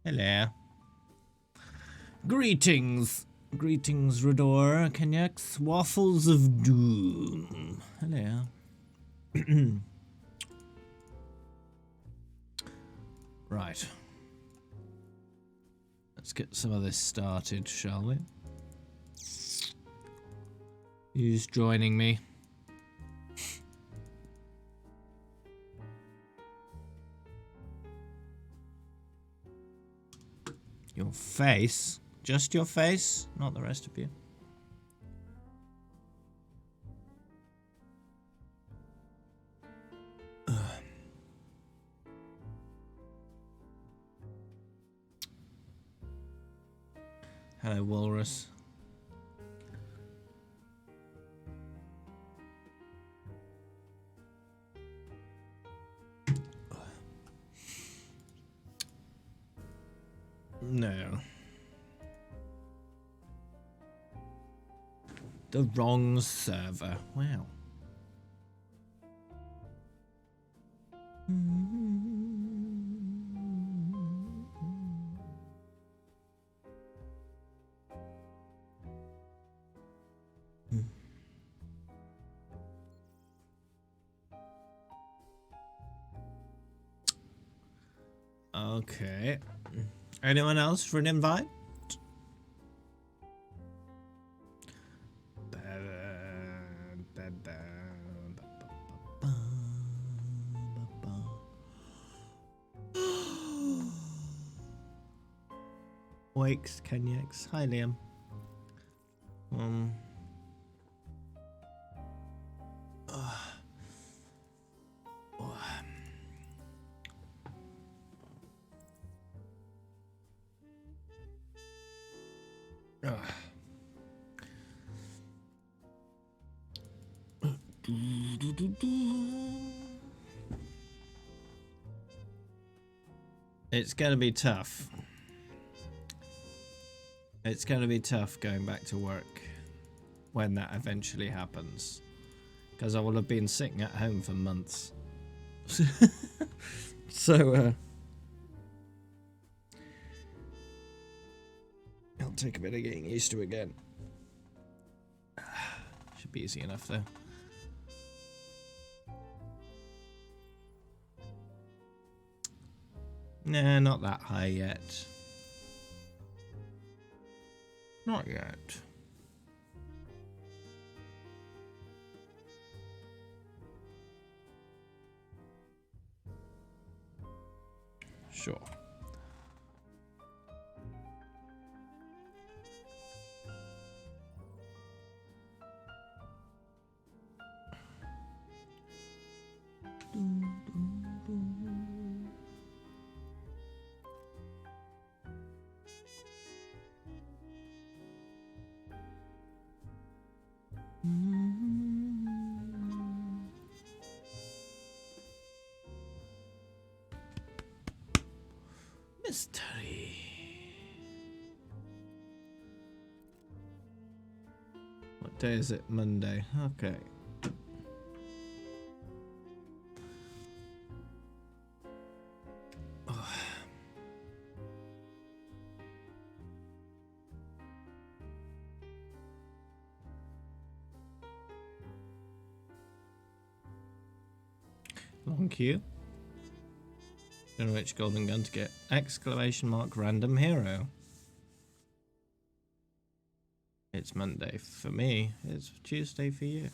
Hello. Greetings. Greetings, Rador. Connects Waffles of Doom. Hello. Right. Let's get some of this started, shall we? Who's joining me? Your face? Just your face? Not the rest of you? Hello, Walrus. No. The wrong server. Wow. Okay. Anyone else for an invite? Wakes, Kenyex. Hi, Liam. It's gonna be tough. It's gonna be tough going back to work when that eventually happens, because I will have been sitting at home for months. So it'll take a bit of getting used to again. Should be easy enough though. Nah, not that high yet. Not yet. Sure. Mystery. What day is it? Monday. Okay. Long queue. Don't know which golden gun to get. Exclamation mark random hero. It's Monday for me. It's Tuesday for you.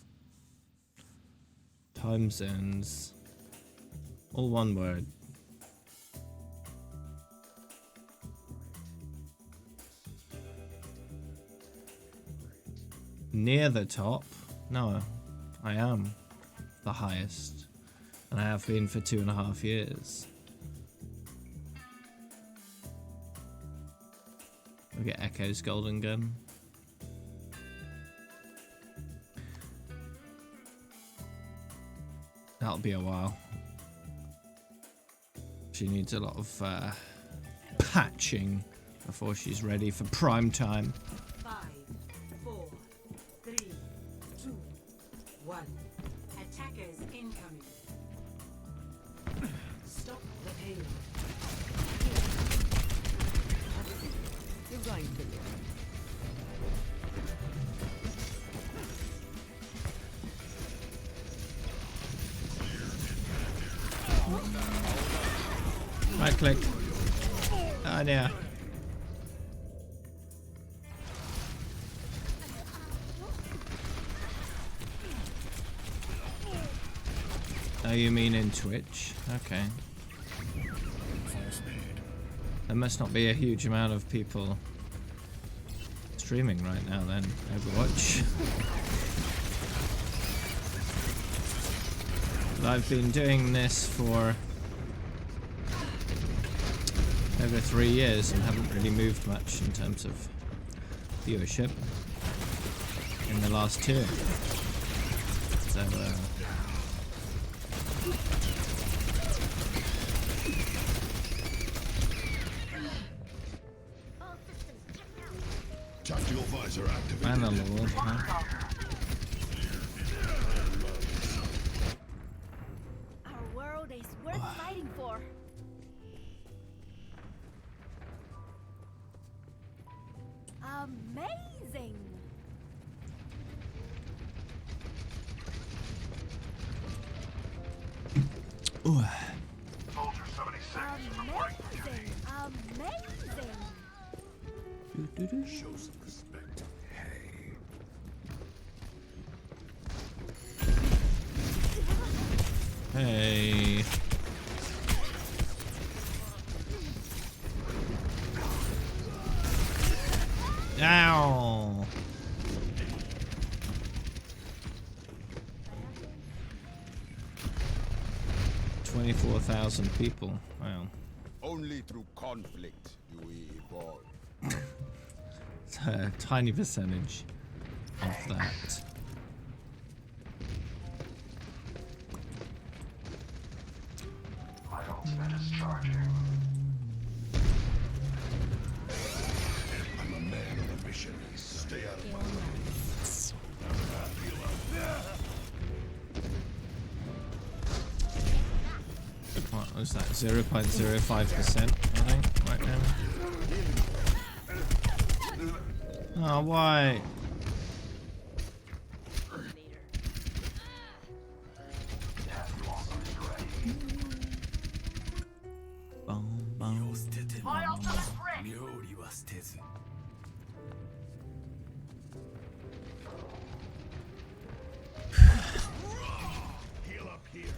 Time zones. All one word. Near the top? No, I am the highest. And I have been for 2.5 years. We'll get Echo's golden gun. That'll be a while. She needs a lot of patching before she's ready for prime time. 5, 4, 3, 2, 1. Attackers incoming. Stop the payload. Right click. Oh dear. Oh, you mean in Twitch? Okay. There must not be a huge amount of people streaming right now then, Overwatch. But I've been doing this for over 3 years and haven't really moved much in terms of viewership in the last 2. So, Tactical visor activated. Bannerlord, huh? Our world is worth fighting for. Amazing! Ooh. Soldier 76 reporting for duty. Amazing! Show some respect. Hey. Hey. Ow. 24,000 people. Wow. Only through conflict do we evolve. It's a tiny percentage of that. My ultimate is charging. I'm a man on a mission. Stay out of my way. What was that? 0.05%, I think, right now. Oh, why? Boom, boom. Heal up here.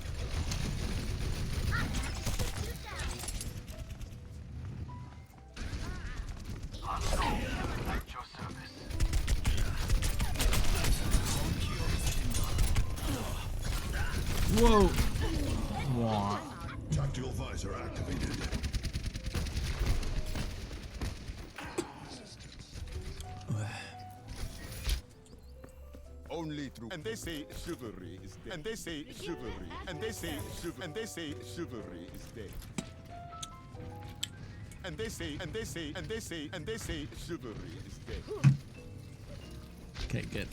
At your service. Whoa. What? Tactical visor activated. Only through. And they say chivalry is dead. And they say chivalry. And they say chivalry. And they say chivalry is dead. And they say. And they say. And they say. And they say chivalry is dead. Okay, good.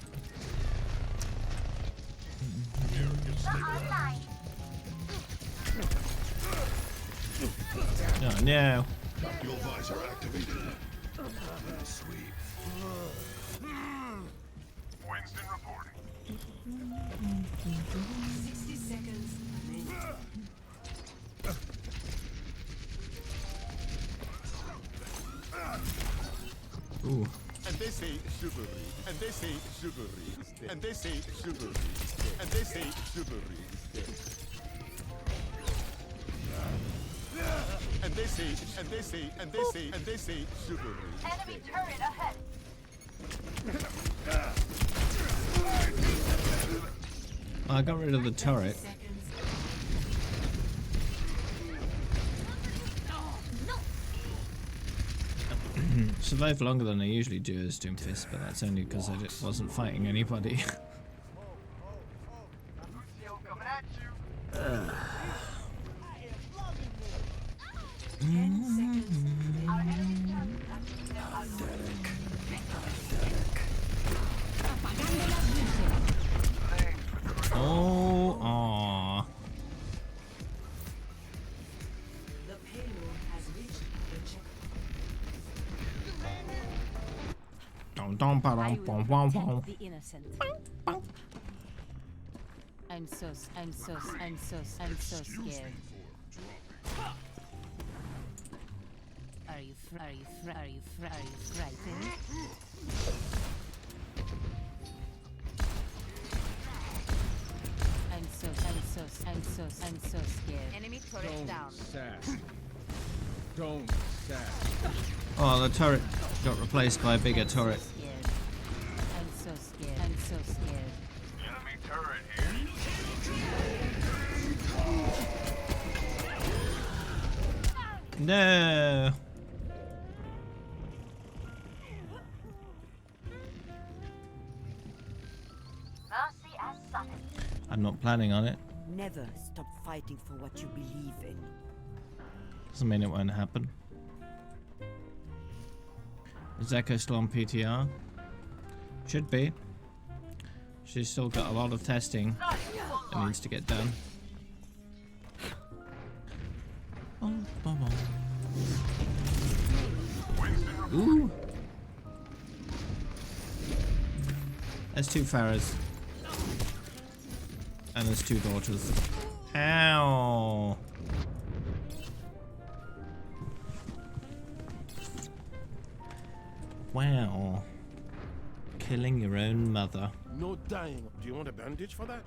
Oh, no. Tactical visor activated. Sweet. Winston reporting. 60 seconds remaining. Ooh. And they say chivalry. And they say chivalry is dead. And they say chivalry is dead. And they say chivalry is dead. And they say. And they say. And they say. And they say chivalry is Enemy dead. turret ahead! I got rid of the turret. Seconds. Survived longer than I usually do as Doomfist, but that's only because I just wasn't fighting anybody. Coming at you. 10 seconds remaining. Oh, aw. The payload has reached the checkpoint. Dum dum ba dum bum bum bum. The innocent. I'm so scared. frightened? I'm so scared. Enemy turret down. Sass. Don't sass. Oh, the turret got replaced by a bigger turret. Scared. I'm so scared. I'm so scared. Enemy turret here. No. Mercy as summoned. I'm not planning on it. Never stop fighting for what you believe in. Doesn't mean it won't happen. Is Echo still on PTR? Should be. She's still got a lot of testing that needs to get done. Ooh. There's 2 Pharahs. And there's 2 daughters. Ow. Wow. Killing your own mother. No dying. Do you want a bandage for that?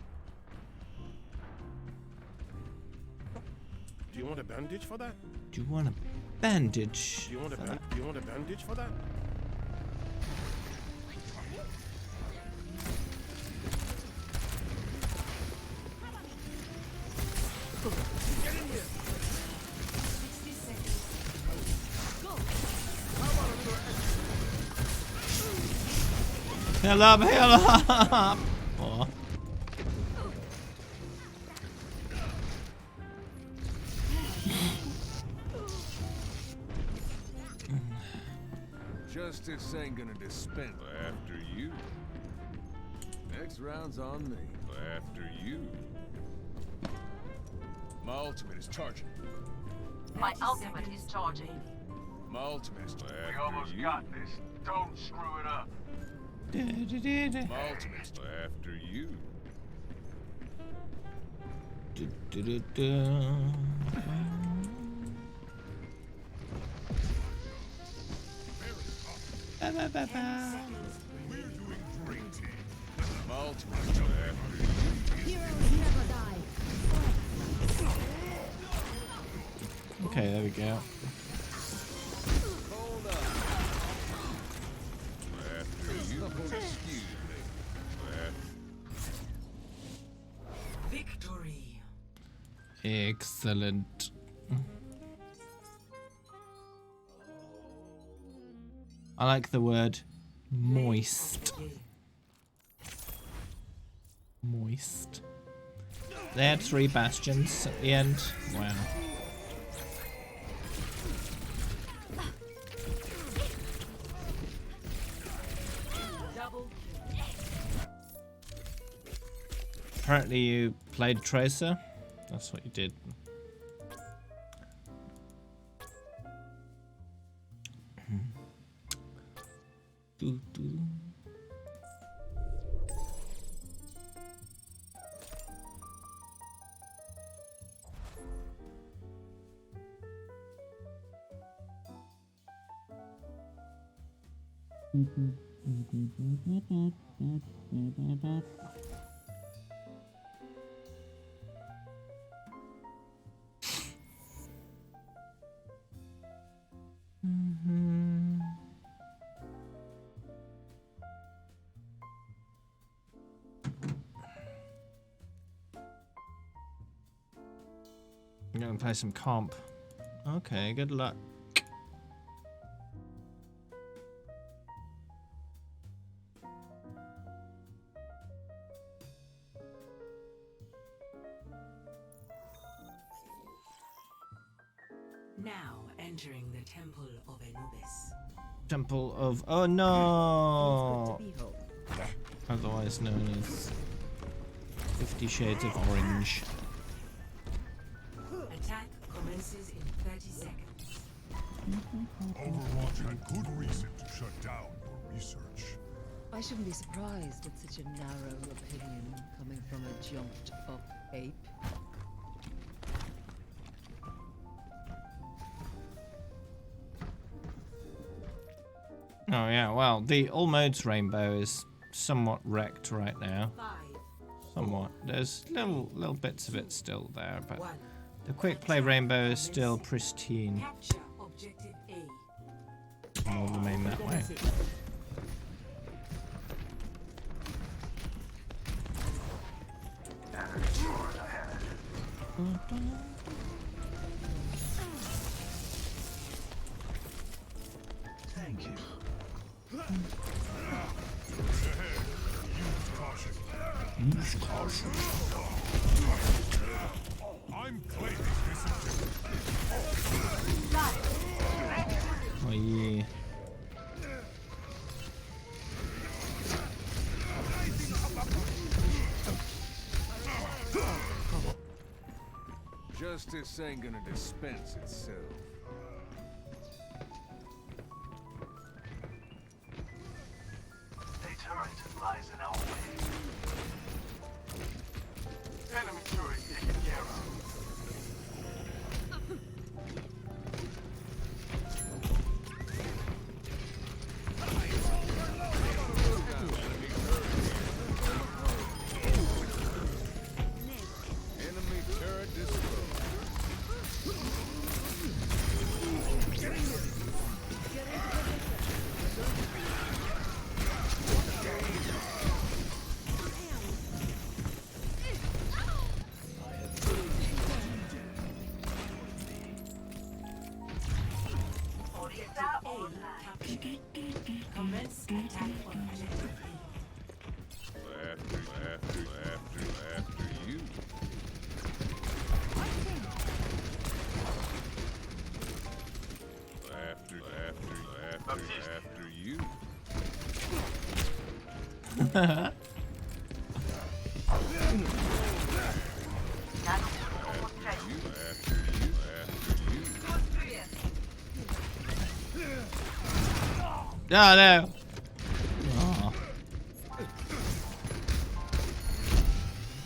Do you want a bandage for that? Do you want a bandage? Do you want a for that? do you want a bandage for that? Get in here. 60 seconds. Heal up, heal up! Oh. Justice ain't gonna dispense after you. Next round's on me. After you. My ultimate is charging. My ultimate is charging. My ultimate is We after almost you. got this. Don't screw it up. My ultimate is after you. My ultimate is after you. Okay, there we go. Hold up. After you. Excuse me. Victory. Excellent. I like the word moist. Moist. They had 3 bastions at the end. Wow. Double. Apparently you played Tracer. That's what you did. Doo doo. I'm gonna play some comp. Okay, good luck. Now entering the Temple of Anubis. Temple of oh no, Behold. otherwise known as 50 Shades of Orange. Attack commences in 30 seconds. Overwatch had good reason to shut down your research. I shouldn't be surprised at such a narrow opinion coming from a jumped up ape. Oh yeah, well, the all modes rainbow is somewhat wrecked right now. 5, Somewhat. There's little bits of it still there, but 1. the quick play rainbow is still pristine. Capture objective A. We'll remain that way. Thank you. Use caution. I'm claiming this objective. Oh yeah. Justice ain't gonna dispense itself. A turret lies in our way. Enemy turret taken care of. Enemy turret destroyed. A captured. Commence attack on objective After you. After you. Oh no! Aw.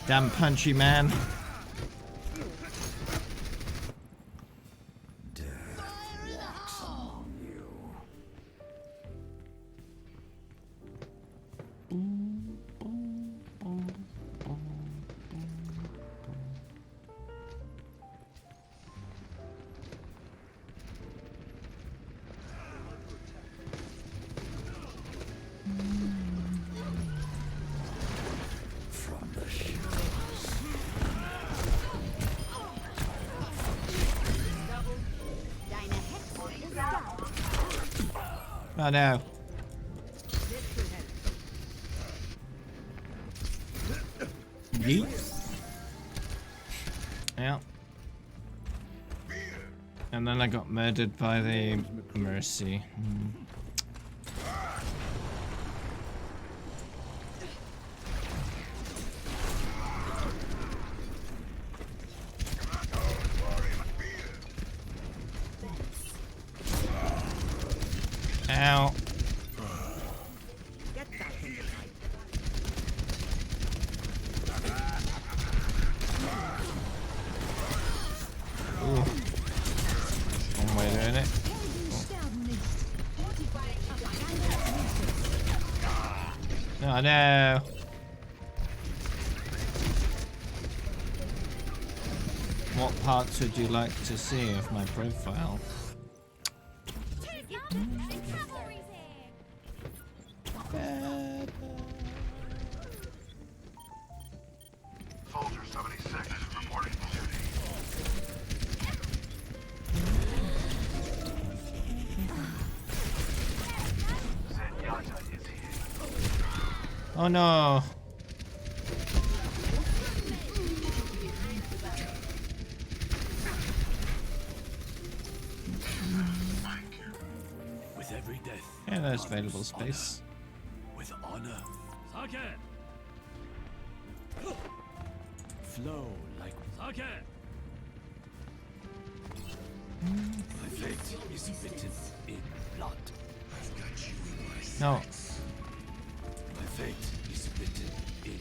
Damn punchy man. Oh no. Yeet. Yeah. And then I got murdered by the Mercy. Ow. Get back in the fight. Ooh. One way doing it. Oh no. What parts would you like to see of my profile? Soldier 76 is reporting to duty. Zenyatta is here. Oh no. With every death, Yeah, there's available space. with honor. Flow like my fate is written in blood. I've got you in my sights. No. My fate is written in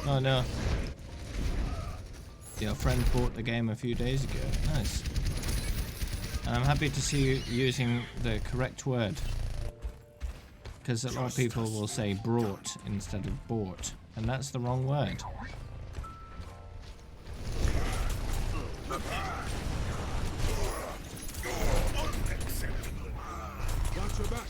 Oh no. Your friend bought the game a few days ago. Nice. And I'm happy to see you using the correct word. Because a lot of people will say brought instead of bought. And that's the wrong word. Got your back.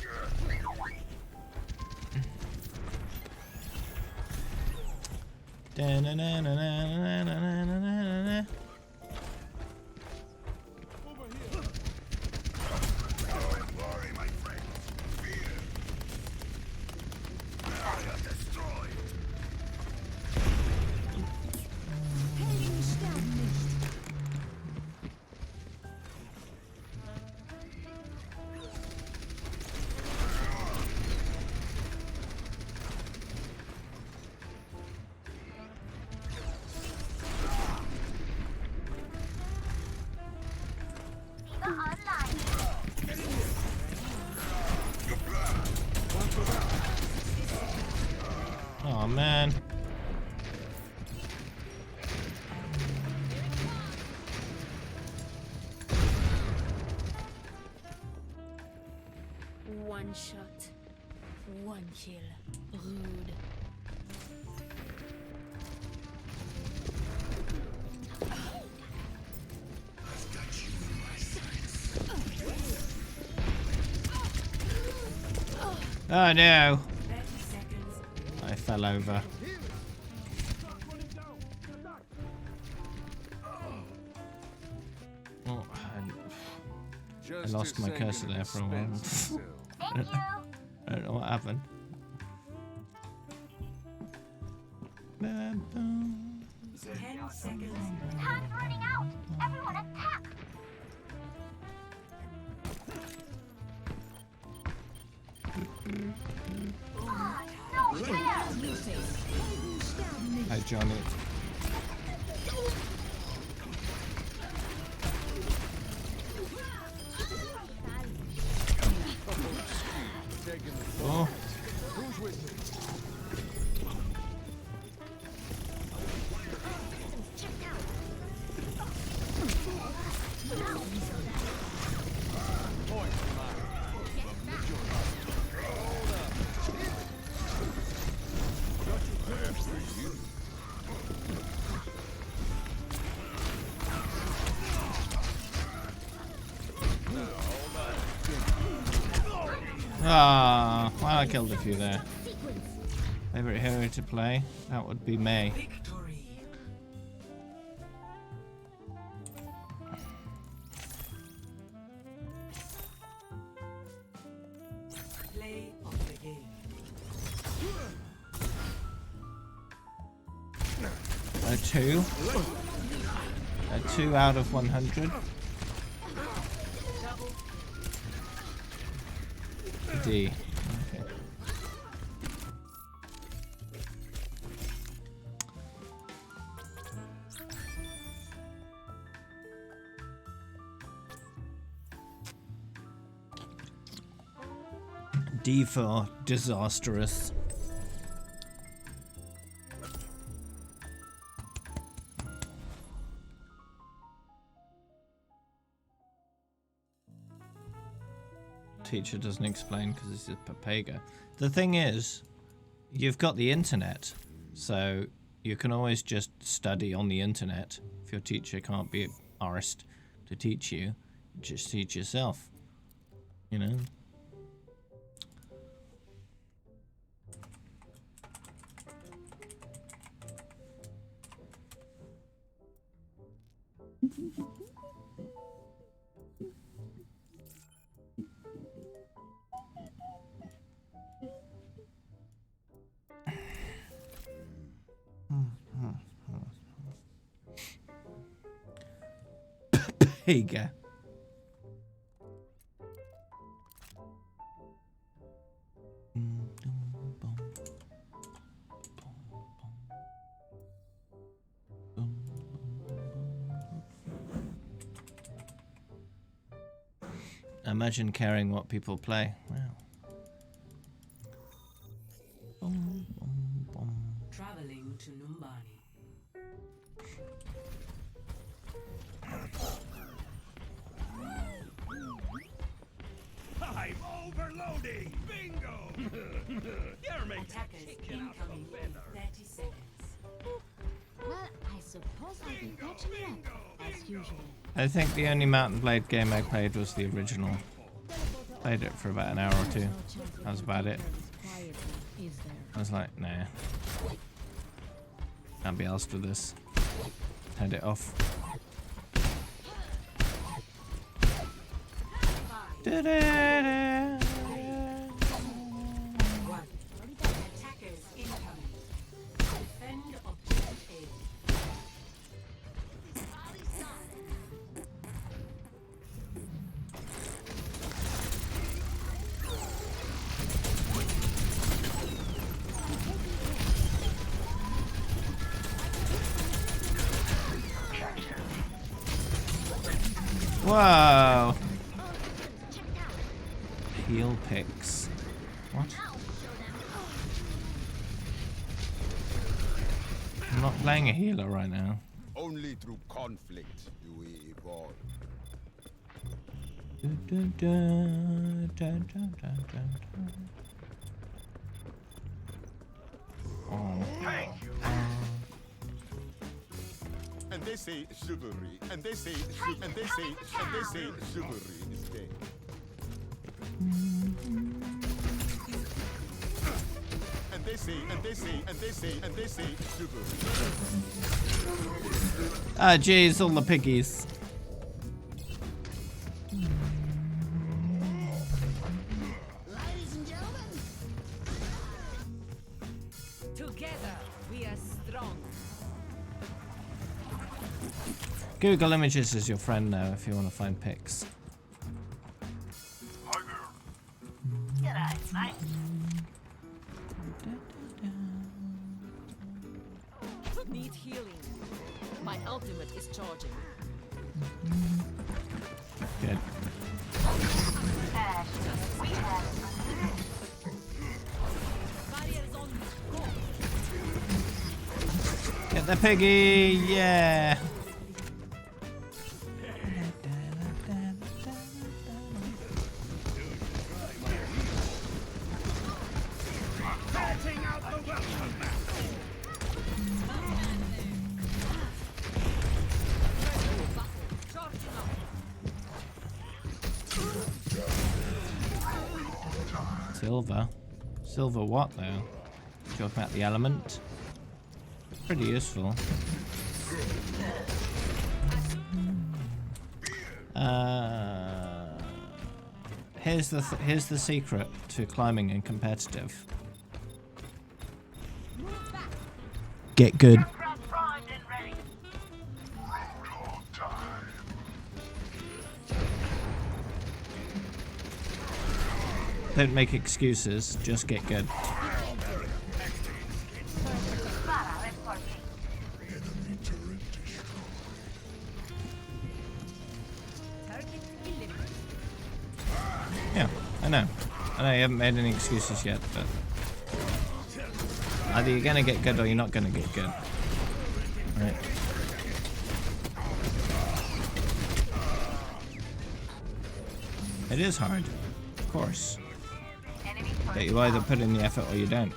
Da-na-na-na-na-na-na-na-na-na. Oh man. One shot, one kill. Rude. I've got you in my sights. Oh no. 30 seconds. I fell over. Oh, I lost my cursor there for a while. I don't know what happened. 10 seconds. Time's running out. Everyone attack. No fair. Hi Johnny. Oh. Who's with me? Ah, well, I killed a few there. Favorite hero to play? That would be May. Victory. Play of the game. A 2. A 2 out of 100. D. Okay. D for disastrous. Teacher doesn't explain because this is Papega. The thing is, you've got the internet, so you can always just study on the internet. If your teacher can't be arsed to teach you, just teach yourself. You know? Papega. Imagine caring what people play. Wow. Traveling to Numbani. I'm overloading! Bingo! You're making Attackers incoming in 30 seconds. Well, I suppose I'll be catching up, as usual. I think the only Mountain Blade game I played was the original. Played it for about an hour or two. That was about it. I was like, nah. Can't be asked for this. Turned it off. Da-da-da. Attackers incoming. Defend objective A. Whoa! Heal picks. What? I'm not playing a healer right now. Only through conflict do we evolve. Oh. And they say chivalry, and they say and they say chivalry is dead. And they say chivalry. Ah, jeez, all the piggies. Ladies and gentlemen, together we are strong. Google Images is your friend now if you want to find pics. Need healing. My ultimate is charging. Good. Barriers on go. Get the piggy, yeah. Silver. Silver what though? Talking about the element. Pretty useful. Here's the secret to climbing in competitive. Get good. Don't make excuses, just get good. Yeah, I know you haven't made any excuses yet, but either you're gonna get good or you're not gonna get good. Right. It is hard, of course. But you either put in the effort or you don't.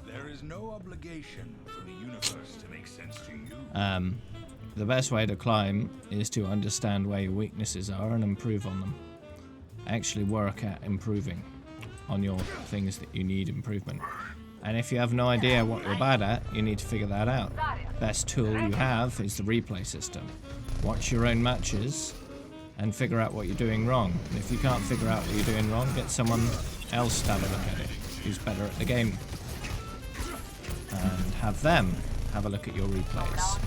There is no obligation for the universe to make sense to you. The best way to climb is to understand where your weaknesses are and improve on them. Actually work at improving on your things that you need improvement. And if you have no idea what you're bad at, you need to figure that out. Best tool you have is the replay system. Watch your own matches and figure out what you're doing wrong. And if you can't figure out what you're doing wrong, get someone else to have a look at it who's better at the game. And have them have a look at your replays.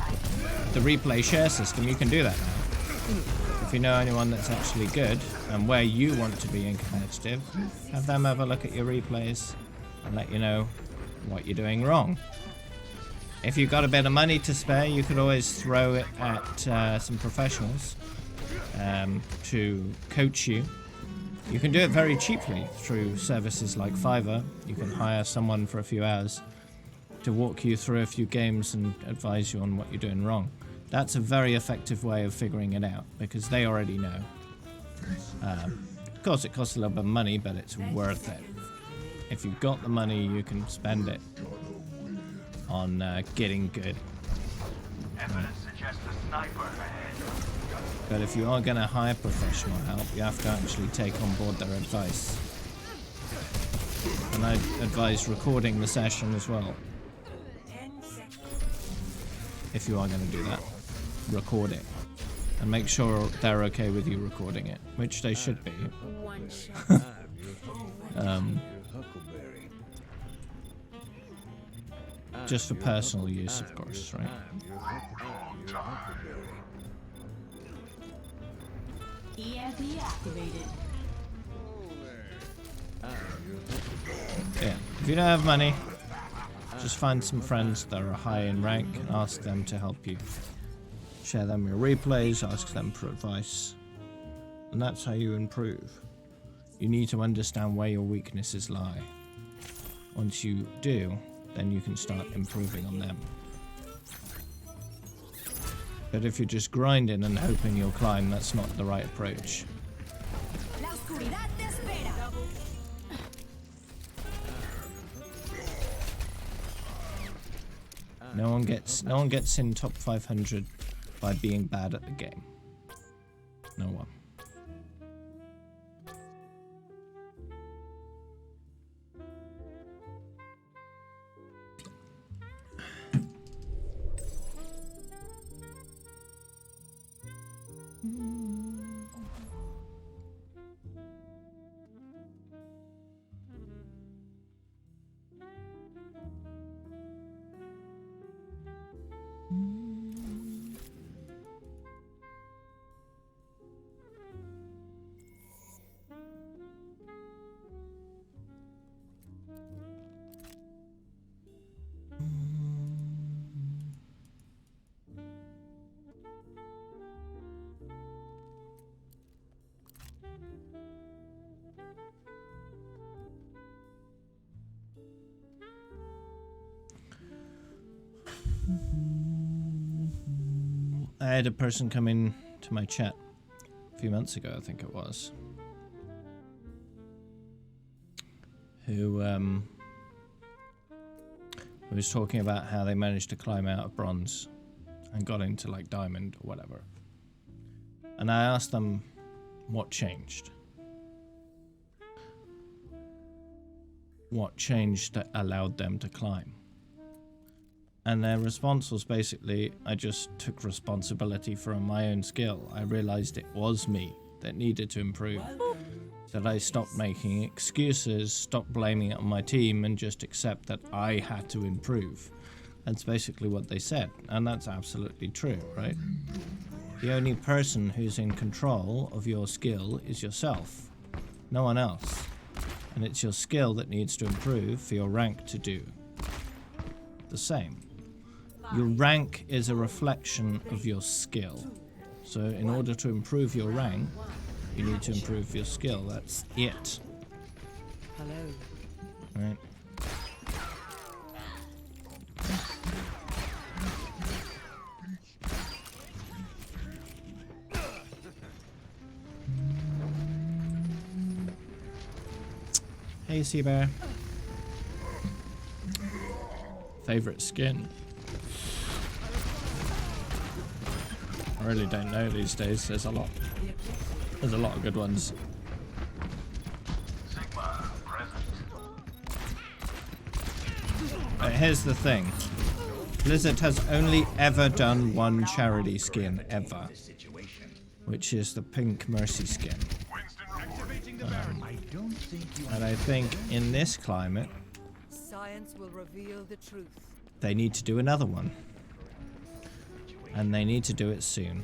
The replay share system, you can do that now. If you know anyone that's actually good and where you want to be in competitive, have them have a look at your replays and let you know what you're doing wrong. If you've got a bit of money to spare, you could always throw it at some professionals to coach you. You can do it very cheaply through services like Fiverr. You can hire someone for a few hours to walk you through a few games and advise you on what you're doing wrong. That's a very effective way of figuring it out because they already know. Of course, it costs a little bit of money, but it's worth it. If you've got the money, you can spend it on getting good. Evidence suggests a sniper ahead. But if you are going to hire professional help, you have to actually take on board their advice. And I advise recording the session as well. 10 seconds. If you are going to do that, record it. And make sure they're okay with you recording it, which they should be. One shot. Just for personal use, of course, right? EMP activated. Yeah. If you don't have money, just find some friends that are high in rank and ask them to help you. Share them your replays, ask them for advice. And that's how you improve. You need to understand where your weaknesses lie. Once you do, then you can start improving on them. But if you're just grinding and hoping you'll climb, that's not the right approach. La oscuridad te espera. No one gets in top 500 by being bad at the game. No one. I had a person come in to my chat a few months ago, I think it was, who was talking about how they managed to climb out of bronze and got into like diamond or whatever. And I asked them what changed. What changed that allowed them to climb? And their response was basically, I just took responsibility for my own skill. I realized it was me that needed to improve. That I stopped making excuses, stopped blaming it on my team, and just accept that I had to improve. That's basically what they said, and that's absolutely true, right? The only person who's in control of your skill is yourself, no one else. And it's your skill that needs to improve for your rank to do the same. Your rank is a reflection of your skill. So in order to improve your rank, you need to improve your skill. That's it. Hello. Right? Hey, Seabear. Favorite skin? I really don't know these days. There's a lot. There's a lot of good ones. Sigma present. But here's the thing. Blizzard has only ever done one charity skin, ever. Which is the pink Mercy skin. And I think in this climate, Science will reveal the truth. they need to do another one. And they need to do it soon.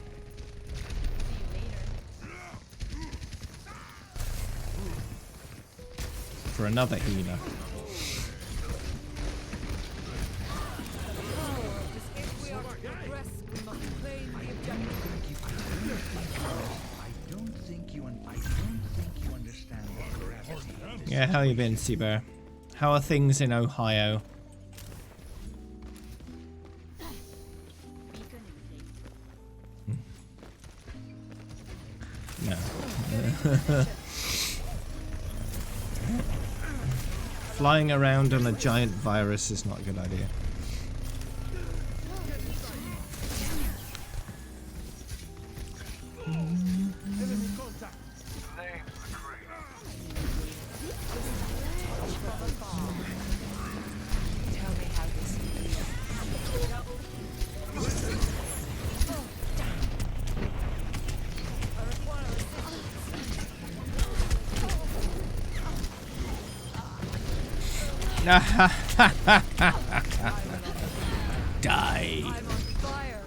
For another healer. If we are to progress, we must claim the objective. I don't think you understand the gravity. Yeah, how you been, Seabear? How are things in Ohio? Flying around on a giant virus is not a good idea. Tell me how this feels. Die. I'm on fire.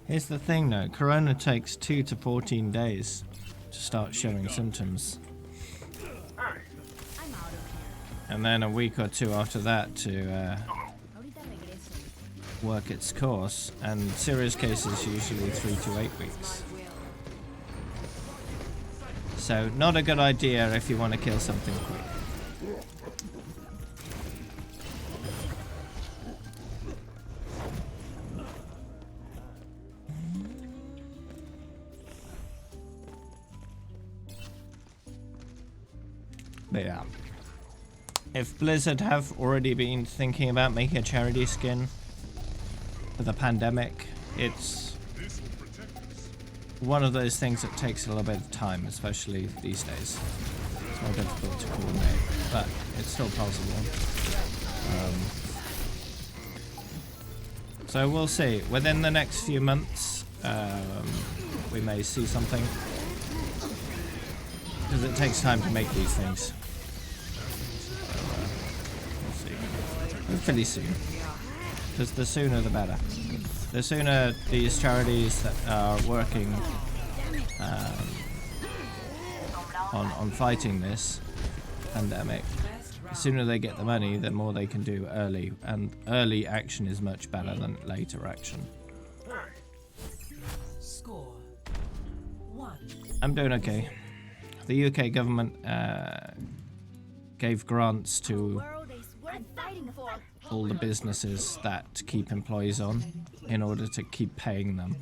Here's the thing though, Corona takes 2 to 14 days to start showing symptoms. And then a week or two after that to work its course, and serious cases usually 3 to 8 weeks. So not a good idea if you want to kill something quick. But yeah, if Blizzard have already been thinking about making a charity skin for the pandemic, it's one of those things that takes a little bit of time, especially these days. It's more difficult to coordinate, but it's still possible. So we'll see. Within the next few months, we may see something, because it takes time to make these things. We'll see. Hopefully soon, because the sooner the better. The sooner these charities that are working on fighting this pandemic, the sooner they get the money, the more they can do early, and early action is much better than later action. Score 1. I'm doing okay. The UK government gave grants to all the businesses that keep employees on in order to keep paying them.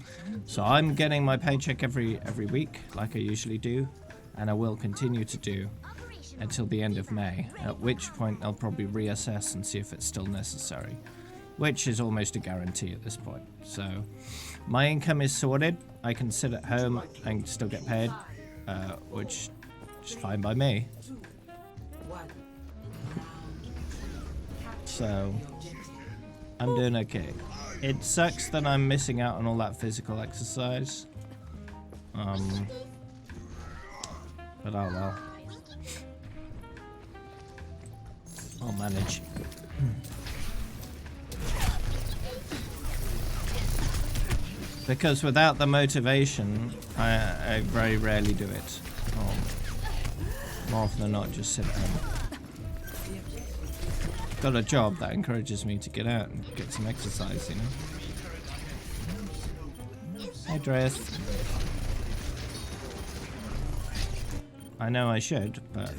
So I'm getting my paycheck every week like I usually do, and I will continue to do until the end of May, at which point I'll probably reassess and see if it's still necessary, which is almost a guarantee at this point. So my income is sorted. I can sit at home and still get paid, which is fine by me. So I'm doing okay. It sucks that I'm missing out on all that physical exercise. But oh well. I'll manage. Because without the motivation, I very rarely do it. More often than not, just sit at home. Got a job that encourages me to get out and get some exercise, you know. Hi, Dress. I know I should, but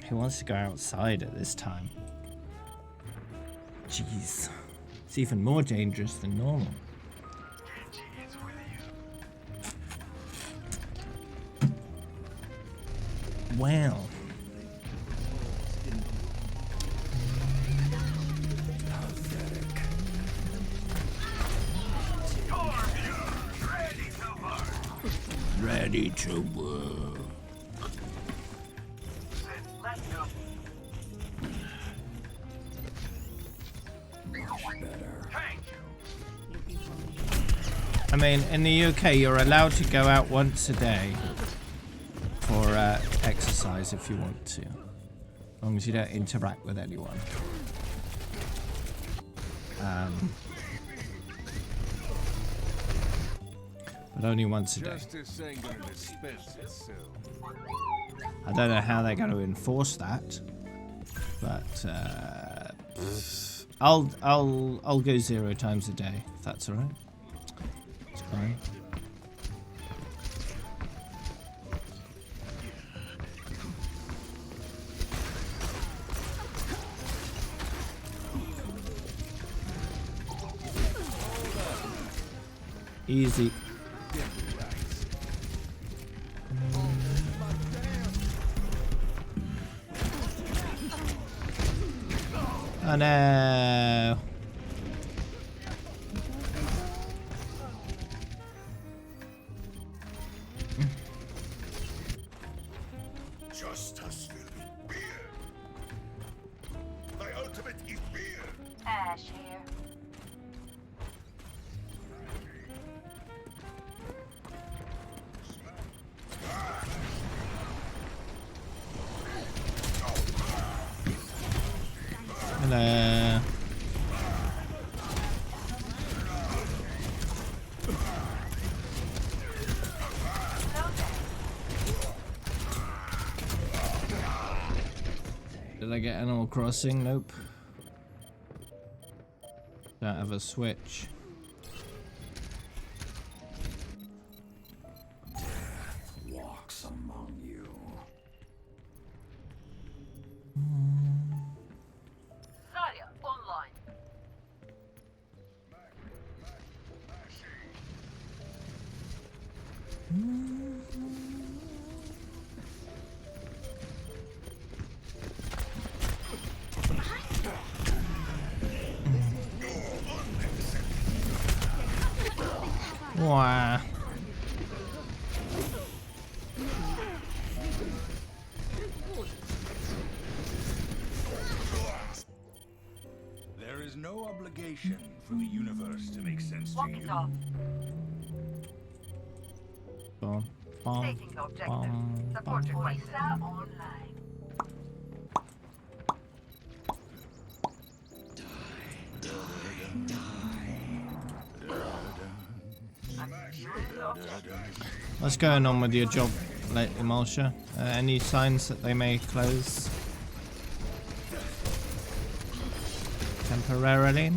who wants to go outside at this time? Jeez, it's even more dangerous than normal. Well. Ready to work. I mean, in the UK, you're allowed to go out once a day for exercise if you want to, as long as you don't interact with anyone. But only once a day. I don't know how they're going to enforce that, but I'll go 0 times a day if that's all right. It's fine. Easy. Oh no. Justice will be beer. My ultimate is beer. Ash here. Hello. Did I get Animal Crossing? Nope. Don't have a Switch. Walks among you. Zarya online. Wow. There is no obligation for the universe to make sense to Walk you. it off. Bum, bum, Taking the objective. bum, Support bum. request online. What's going on with your job lately, Malsha? Any signs that they may close temporarily?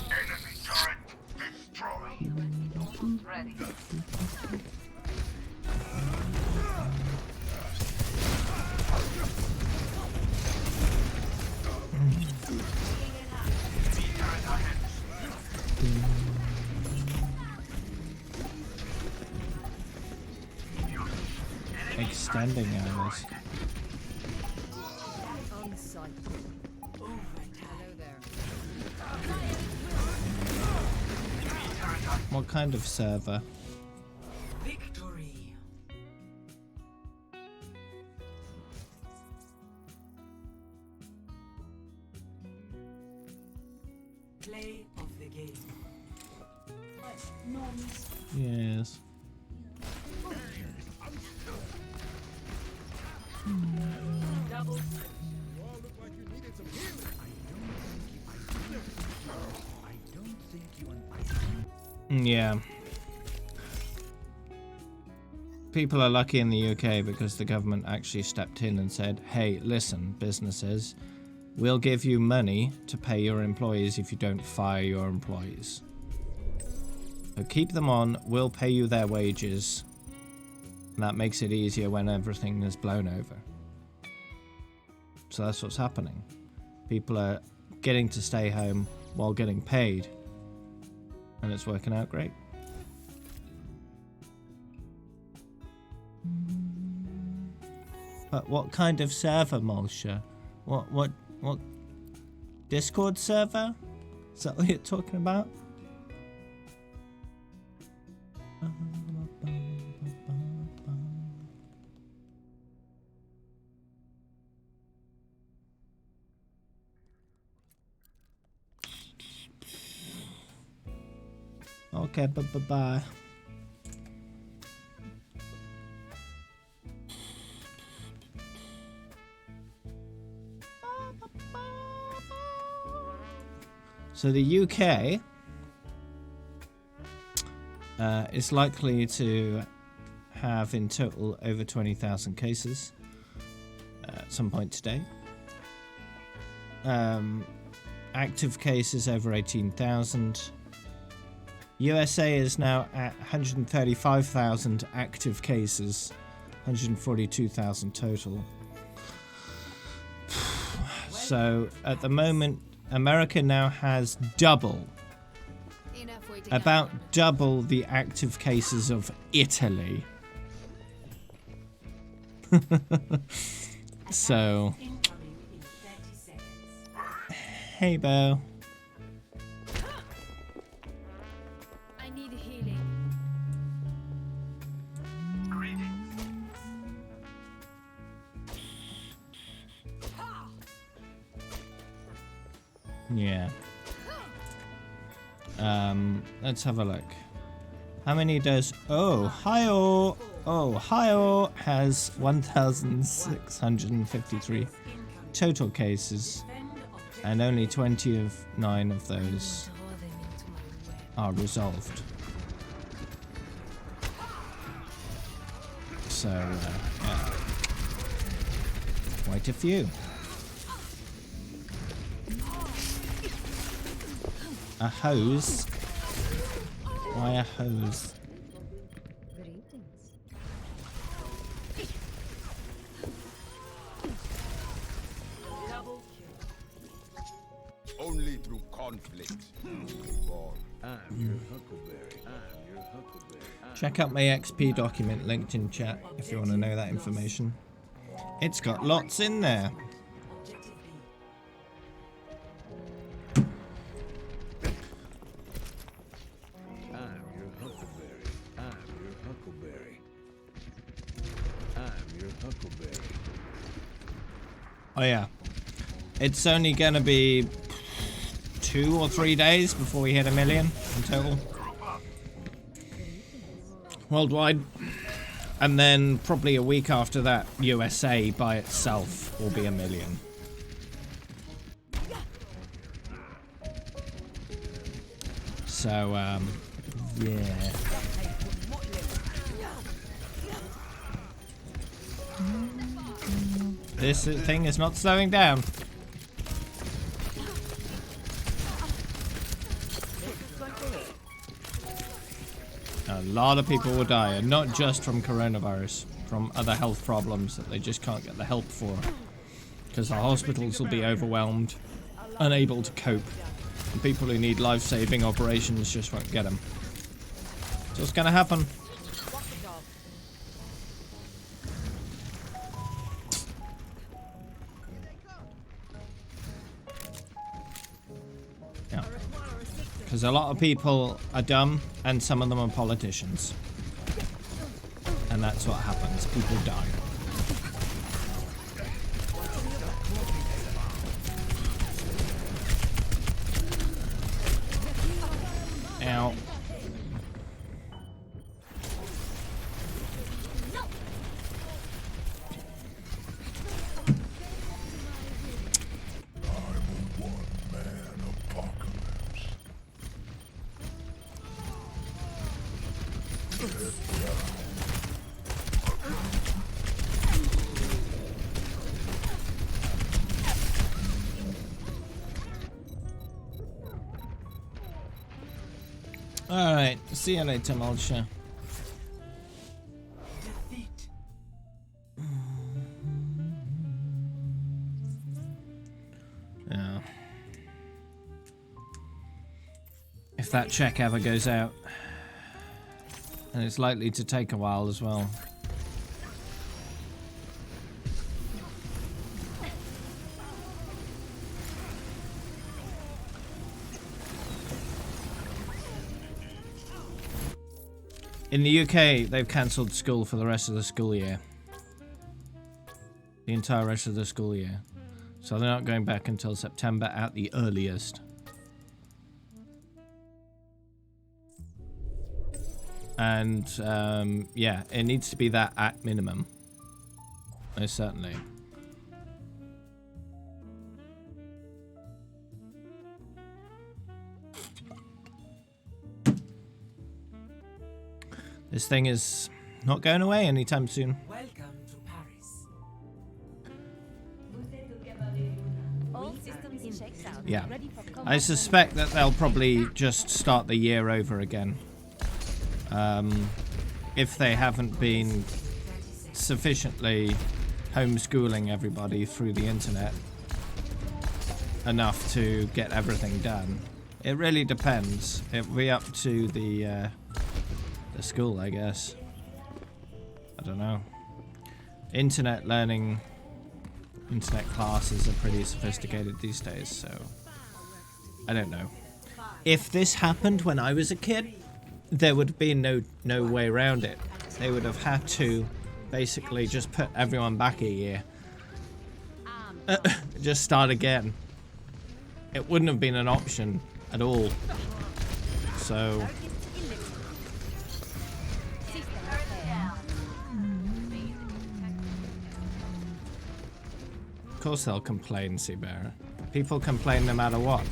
Enemy turret destroyed. Ready. Extending hours. On sight. Hello there. What kind of server? Victory. Play of the game. Yes. Double. Yeah. People are lucky in the UK because the government actually stepped in and said, hey, listen, businesses, we'll give you money to pay your employees if you don't fire your employees. So keep them on, we'll pay you their wages. And that makes it easier when everything is blown over. So that's what's happening. People are getting to stay home while getting paid. And it's working out great. But what kind of server, Malsha? What Discord server? Is that what you're talking about? Okay, bye. So the UK is likely to have in total over 20,000 cases at some point today. Active cases over 18,000. USA is now at 135,000 active cases, 142,000 total. So at the moment, America now has about double the active cases of Italy. So, hey Bo. I need healing. Yeah. Let's have a look. How many does Ohio has 1,653 total cases, and only 29 of those are resolved. So, yeah. Quite a few. A hose? Why a hose? Only through conflict. Check out my XP document linked in chat if you want to know that information. It's got lots in there. Oh yeah, it's only gonna be 2 or 3 days before we hit 1 million in total worldwide, and then probably a week after that, USA by itself will be 1 million. So yeah. This thing is not slowing down. A lot of people will die, and not just from coronavirus, from other health problems that they just can't get the help for. Because the hospitals will be overwhelmed, unable to cope. And people who need life-saving operations just won't get them. So what's gonna happen? Because a lot of people are dumb, and some of them are politicians. And that's what happens. People die. Ow. Alright, see you later, Mulcher. Yeah. If that check ever goes out. And it's likely to take a while as well. In the UK, they've cancelled school for the rest of the school year. The entire rest of the school year. So they're not going back until September at the earliest. And, yeah, it needs to be that at minimum. Most certainly. This thing is not going away anytime soon. Welcome to Paris. All systems Yeah. I suspect that they'll probably just start the year over again. If they haven't been sufficiently homeschooling everybody through the internet enough to get everything done. It really depends. It'll be up to the school, I guess. I don't know. Internet learning, internet classes are pretty sophisticated these days, so I don't know. If this happened when I was a kid, there would be no way around it. They would have had to basically just put everyone back a year. Just start again. It wouldn't have been an option at all. So of course they'll complain, Seabearer. People complain no matter what.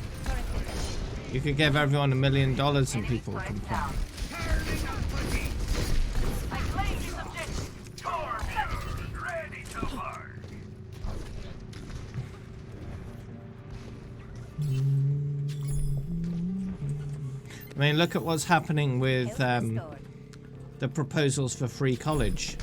You could give everyone $1 million and people would complain. I mean, look at what's happening with the proposals for free college.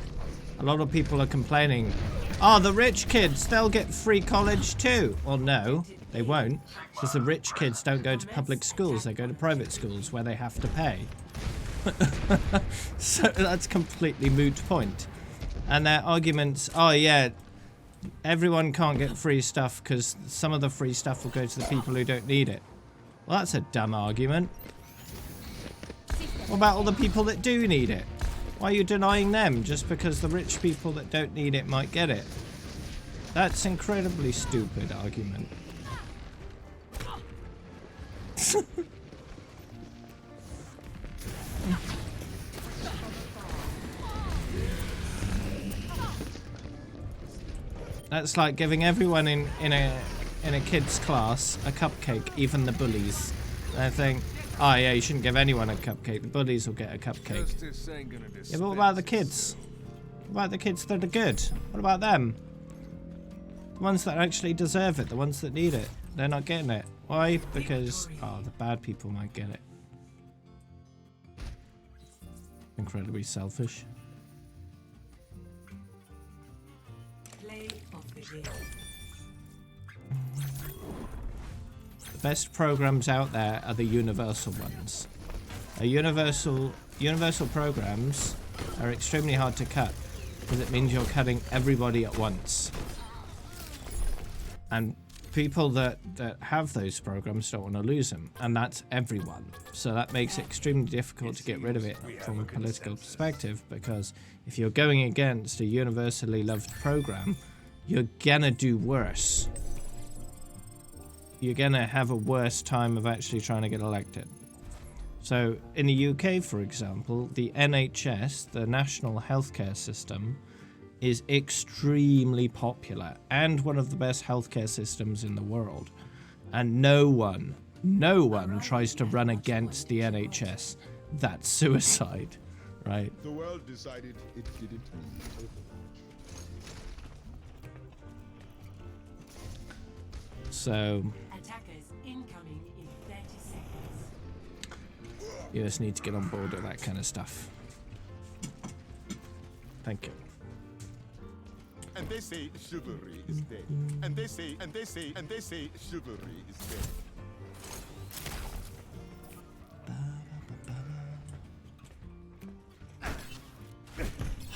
A lot of people are complaining, oh, the rich kids, they'll get free college too. Well, no, they won't, because the rich kids don't go to public schools, they go to private schools where they have to pay. So that's completely moot point. And their arguments, oh yeah, everyone can't get free stuff because some of the free stuff will go to the people who don't need it. Well, that's a dumb argument. What about all the people that do need it? Why are you denying them just because the rich people that don't need it might get it? That's an incredibly stupid argument. That's like giving everyone in a kid's class a cupcake, even the bullies. And I think, oh yeah, you shouldn't give anyone a cupcake. The bullies will get a cupcake. Yeah, but what about the kids? What about the kids that are good? What about them? The ones that actually deserve it, the ones that need it. They're not getting it. Why? Because, oh, the bad people might get it. Incredibly selfish. Play of the game. The best programs out there are the universal ones. Universal programs are extremely hard to cut because it means you're cutting everybody at once. And people that have those programs don't want to lose them, and that's everyone. So that makes it extremely difficult to get rid of it from a political perspective, because if you're going against a universally loved program, you're gonna do worse. You're gonna have a worse time of actually trying to get elected. So in the UK, for example, the NHS, the National Healthcare System, is extremely popular and one of the best healthcare systems in the world. And no one tries to run against the NHS. That's suicide, right? The world decided it didn't need. So Attackers incoming in 30 seconds. you just need to get on board with that kind of stuff. Thank you. And they say chivalry is dead. And they say chivalry is dead.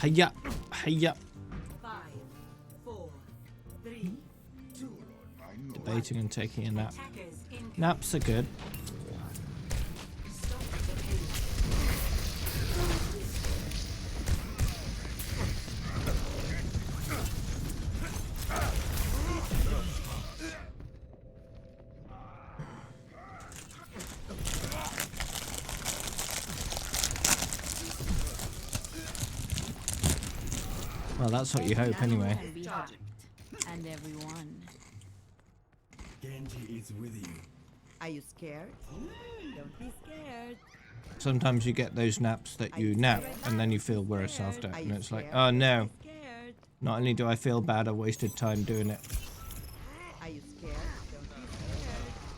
Hiya, hiya. 5, 4, 3, 2. Debating and taking a nap. Attackers incoming. Naps are good. Stop the payload. Well, that's what you hope anyway. Can be hacked. And everyone. Genji is with you. Are you scared? Don't be scared. Sometimes you get those naps that you nap and then you feel worse after. And it's like, oh no. Scared. Not only do I feel bad, I wasted time doing it. Are you scared? Don't be scared.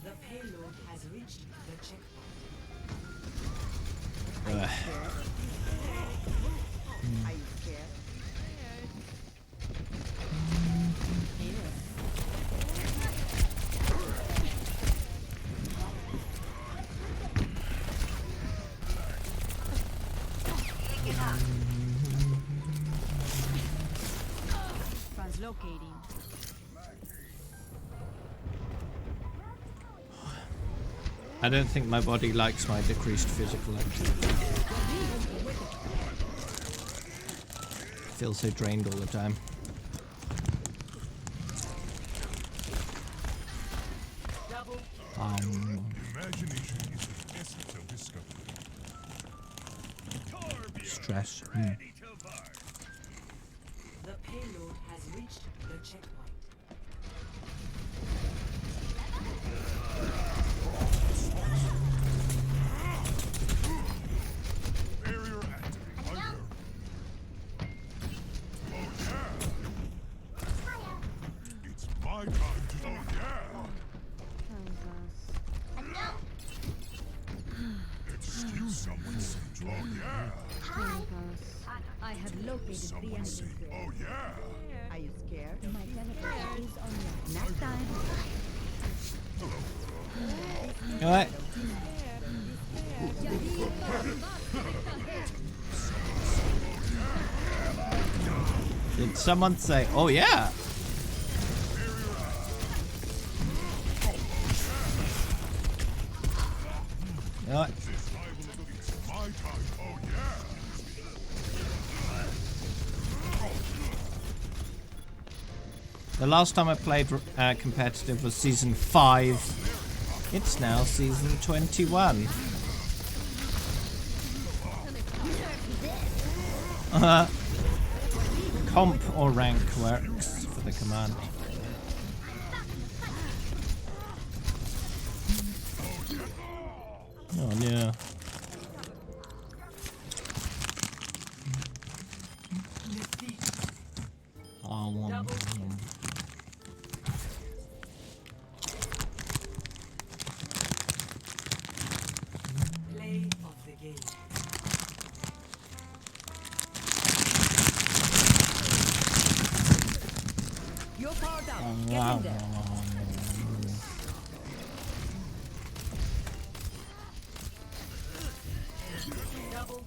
The payload has reached the checkpoint. Ugh. Are you scared? Translocating. I don't think my body likes my decreased physical activity. I feel so drained all the time. Imagination is the essence of discovery. Stress. The payload has reached the checkpoint. Barrier active. Under. Oh yeah. It's my time to. Oh yeah. Excuse someone say. Oh yeah. I have located the Someone enemy. say. Oh yeah. Are you scared? My teleporter is on your next time. Alright. Did someone say, oh yeah? Alright. It's my time. Oh yeah. The last time I played competitive was season 5. It's now season 21. Comp or rank works for the command. Oh no. Play of the game. You're powered up. Get in there. Double.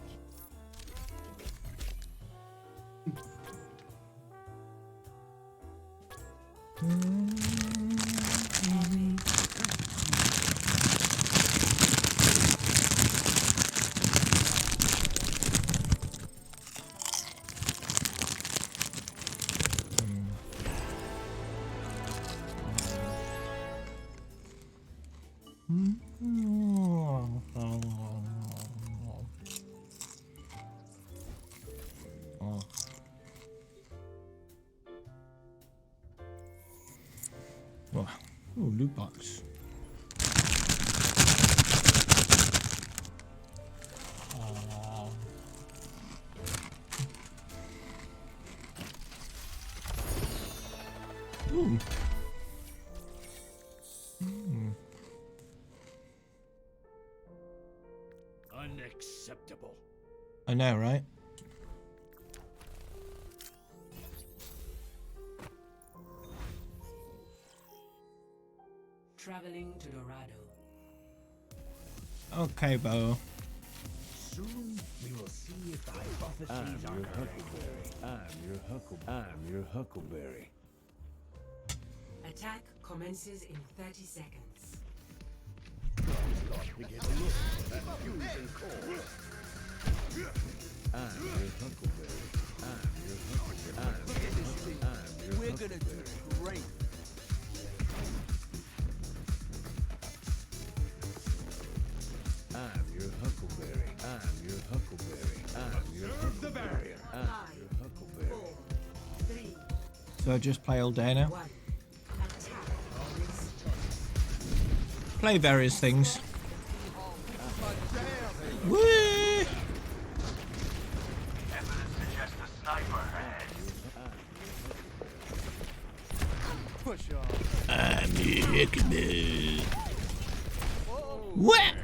Oh, loot box. Ooh. Unacceptable. I know, right? Traveling to Dorado. Okay, Bo. Soon we will see if the hypotheses are correct. I'm your Huckleberry. Attack commences in 30 seconds. To get a look at that fusion core. I'm your Huckleberry. We're gonna do great. I'm your Huckleberry. I'm your Huckleberry. I'm your Huckleberry. The barrier. I'm your Huckleberry. 3, So I just play all day now? 1. Attack commence. Play various things. Whee! Evidence suggests a sniper ahead. Push on. I'm your Huckleberry. What?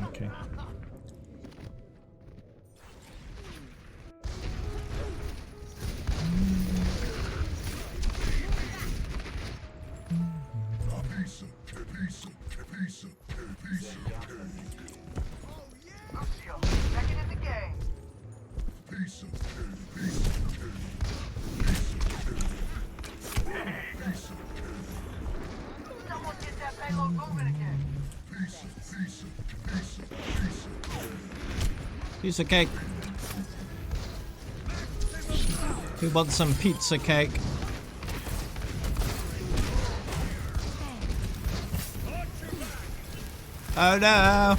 Okay. Lucio, second in the game. Someone get that payload moving again. Piece of cake. Who wants some pizza cake? Oh no!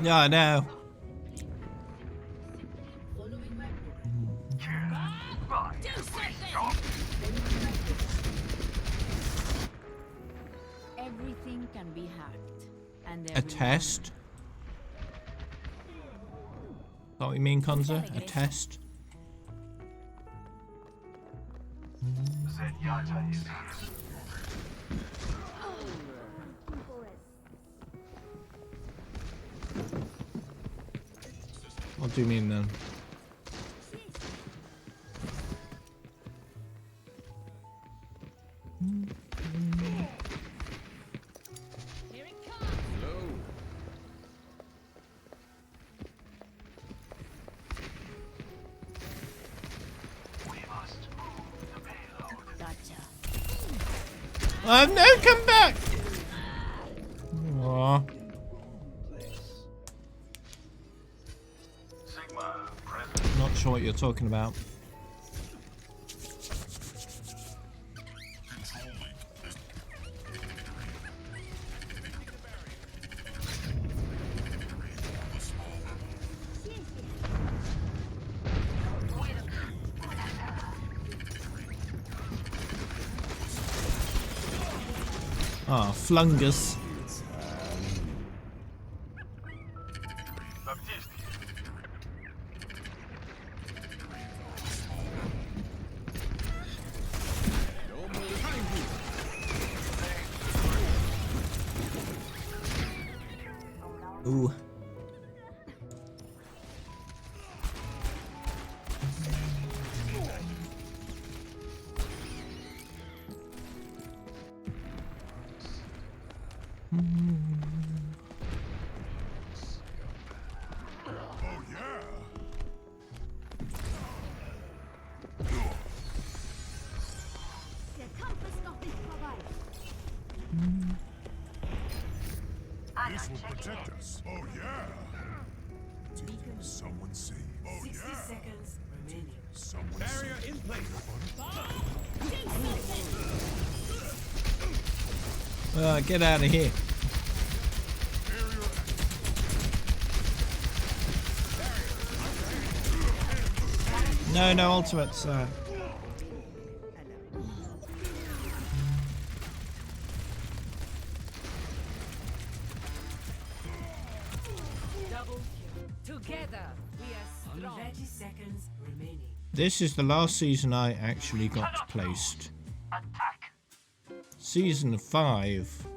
Yeah, I know. Everything can be hacked. And A test? Is that what you mean, Konza? A test? Zenyatta is here. What do you mean then? Here it comes. Hello. We must move the payload. Gotcha. No, come back! Aww. Sigma, present. Not sure what you're talking about. Ah, Flungus. Baptiste Ooh. Oh yeah. Der Kampf ist noch nicht vorbei. This will protect us. Oh yeah. Did someone say? Oh 60 yeah. seconds remaining. Someone barrier in place. Get out of here. No ultimates. Double kill. Together, we are strong. 30 seconds remaining. This is the last season I actually got placed. attack. Season 5.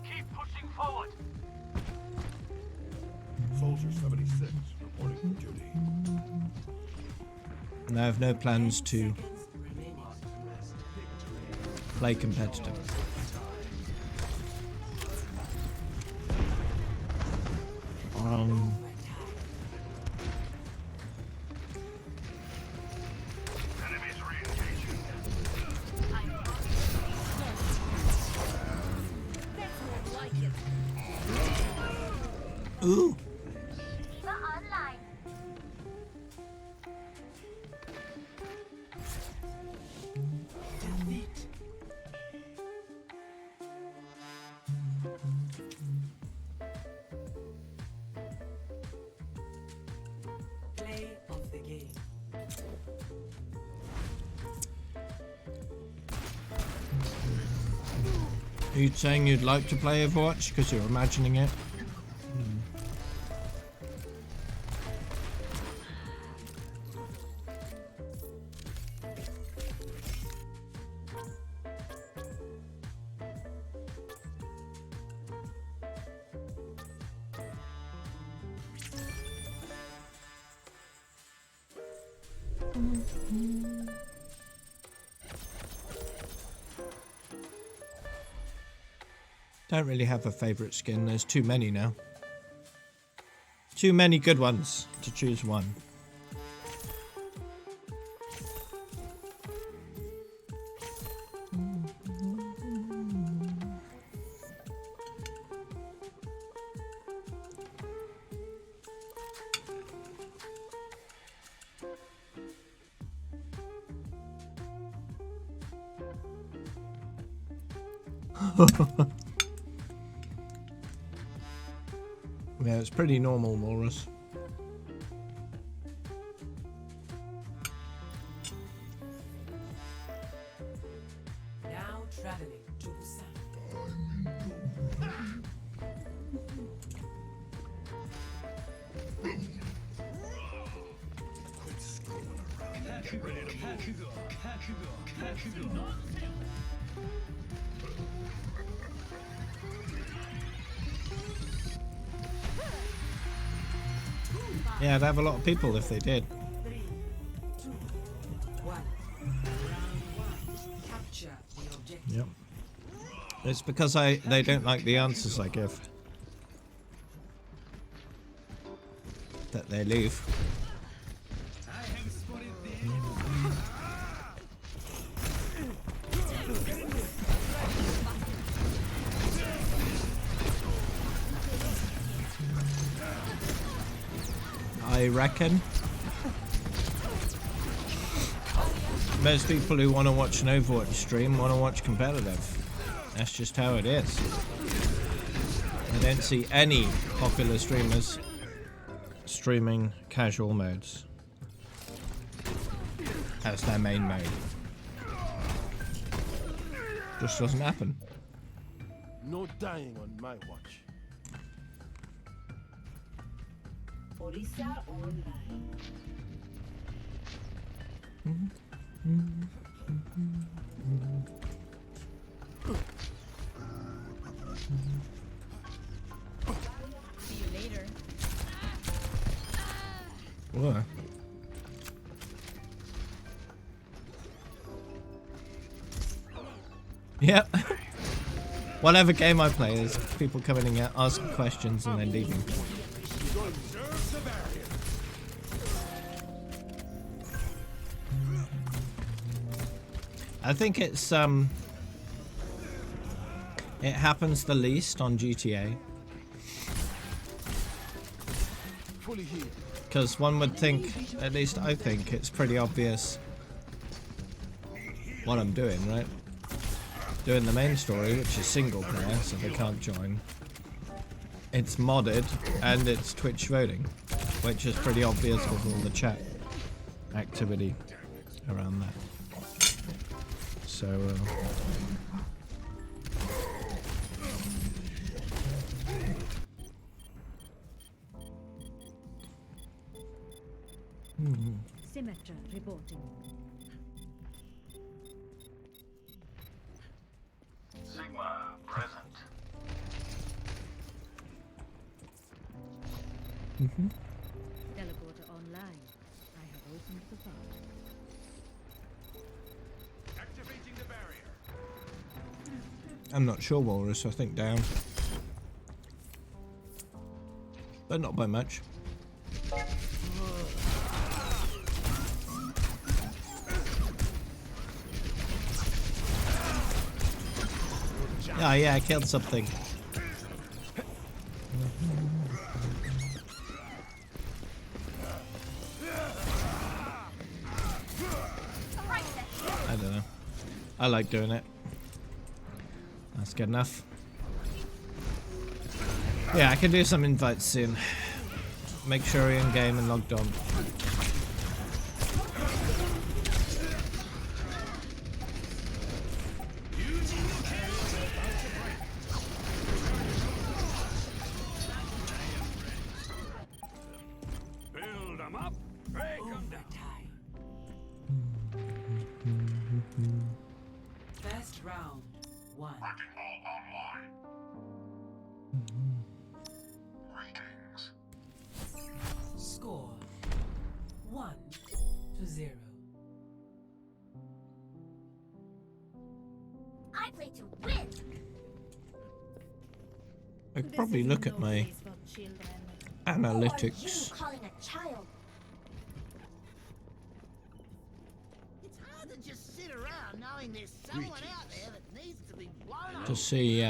Keep pushing forward. Soldier 76 reporting for duty. And I have no plans to Seconds remaining. play competitive. Enemies re-engaging. Ooh. Are you saying you'd like to play Overwatch because you're imagining it? Don't really have a favourite skin, there's too many now. Too many good ones to choose one. Yeah, it's pretty normal, Walrus. Now traveling to Busan. Yeah, I'd have a lot of people if they did. 3, 2, 1. Round 1. Capture the objective. Yep. It's because they don't like the answers I give. That they leave. I reckon most people who want to watch an Overwatch stream want to watch competitive. That's just how it is. I don't see any popular streamers streaming casual modes as their main mode. Just doesn't happen. No dying on my watch. Orisa online. See you later. What? Yep. Whatever game I play, there's people coming in here asking questions and then leaving. I think it's it happens the least on GTA. Because one would think, at least I think, it's pretty obvious what I'm doing, right? Doing the main story, which is single player, so they can't join. It's modded, and it's Twitch voting, which is pretty obvious with all the chat activity around that. So, Symmetra reporting. Sigma present. Teleporter online. I have opened the vault. Activating the barrier. I'm not sure, Walrus. I think down. But not by much. Yeah, I killed something. I don't know. I like doing it. That's good enough. Yeah, I can do some invites soon. Make sure you're in game and logged on. Overtime. First round. 1. Greetings. Score 1-0. I play to win. I could probably look at my analytics. Calling a child. It's hard to just sit around knowing there's someone out there that needs to be blown up. To see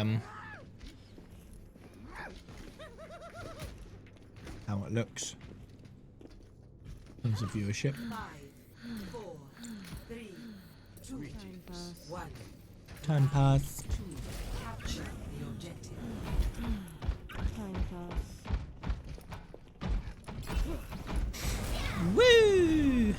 how it looks in terms of viewership. 5, 4, 3, 2, 1. Time pass. Capture the objective. Woo!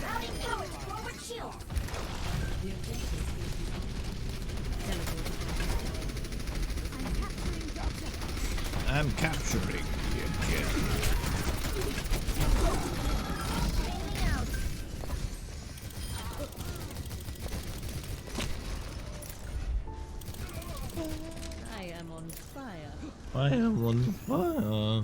Routing towards forward shield. I'm capturing the objective. I am on fire. I am on fire.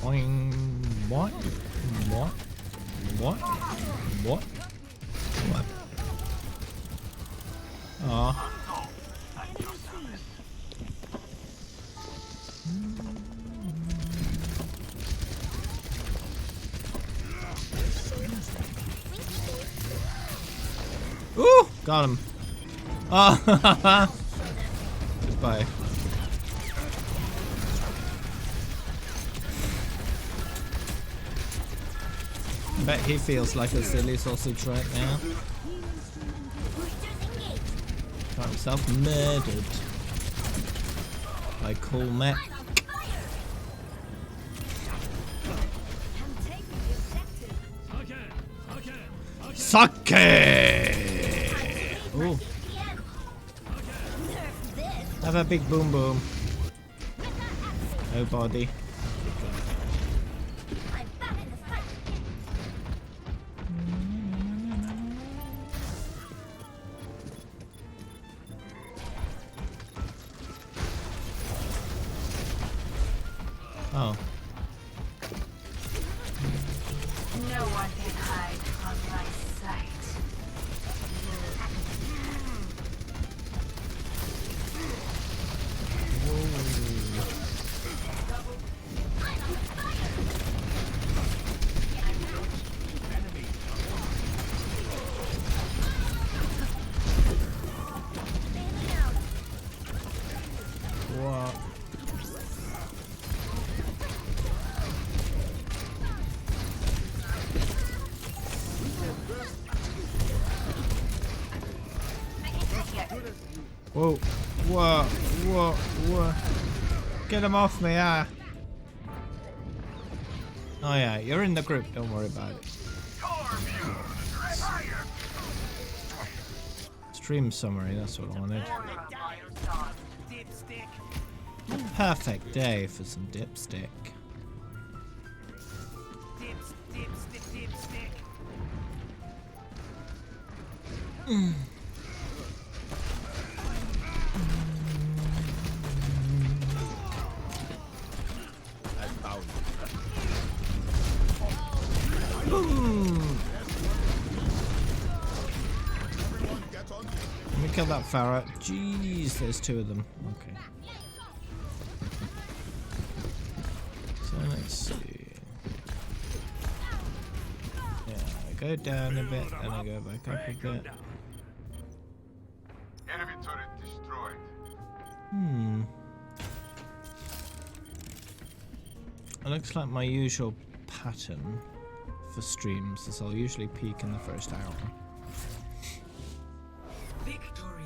Boing. What? What? What? What? What? Aw. Ooh! Got him. Ah! Goodbye. I bet he feels like a silly sausage right now. Got himself murdered by Cool Mech. Sake! Ooh. Have a big boom boom. No body. Oh. No one can hide from my sight. What? Whoa, whoa, whoa, whoa. Get him off me, ah. Oh yeah, you're in the group, don't worry about it. Stream summary, that's what I wanted. Perfect day for some dipstick. Let me kill that Farah. Jeez, there's two of them. Okay. So let's see. Yeah, I go down a bit, then I go back up a bit. Enemy turret destroyed. It looks like my usual pattern for streams, as I'll usually peak in the first hour. Victory.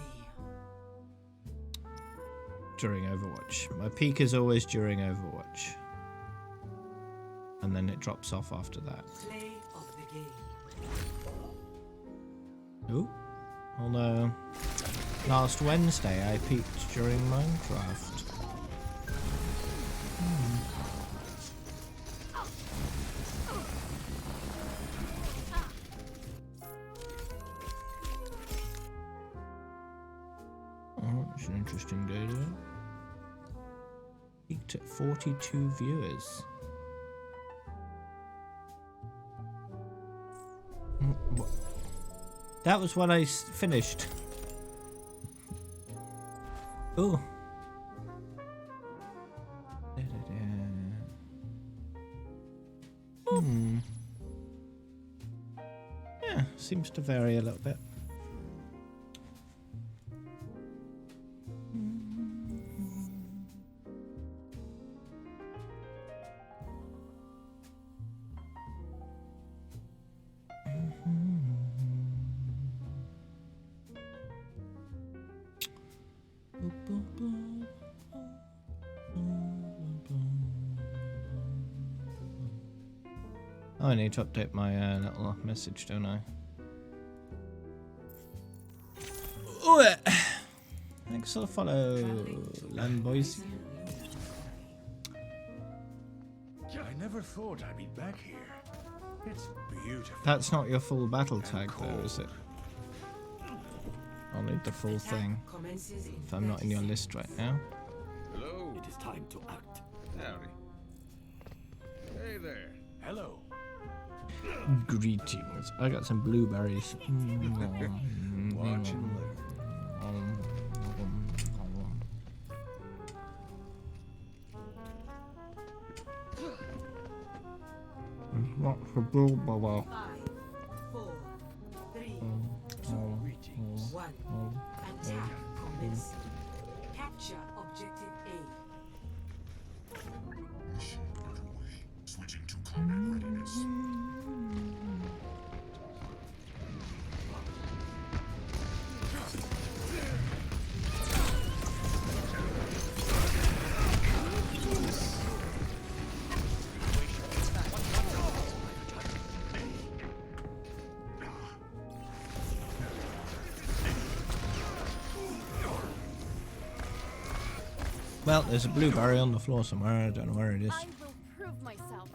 During Overwatch. My peak is always during Overwatch. And then it drops off after that. Play of the game. Ooh. Although, last Wednesday I peaked during Minecraft. Oh, it's an interesting day there. Peaked at 42 viewers. That was when I finished. Oh. Yeah, seems to vary a little bit. Oh, I need to update my little message, don't I? Oh, thanks for the follow, Land Boys. I never thought I'd be back here. It's beautiful. That's not your full battle tag, though, is it? I'll need the full thing if I'm not in your list right now. Hello. It is time to act. Howdy. Hey there. Hello. Greetings. I got some blueberries. Watch and learn. What's the blueberry? 5, 4, 3, Greetings. 1. Attack commencing. Capture objective A. Mission underway. Switching to combat readiness. Well, there's a blueberry on the floor somewhere. I don't know where it is. I will prove myself.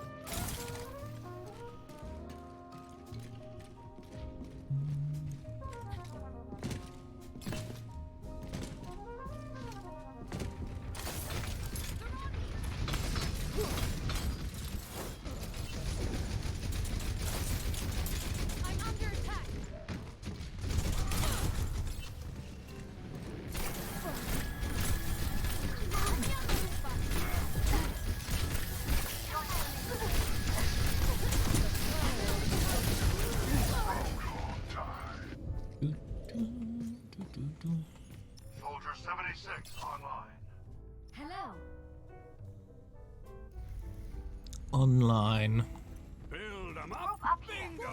I'm under attack. Soldier 76 online. Hello. Online. Build 'em up. Bingo.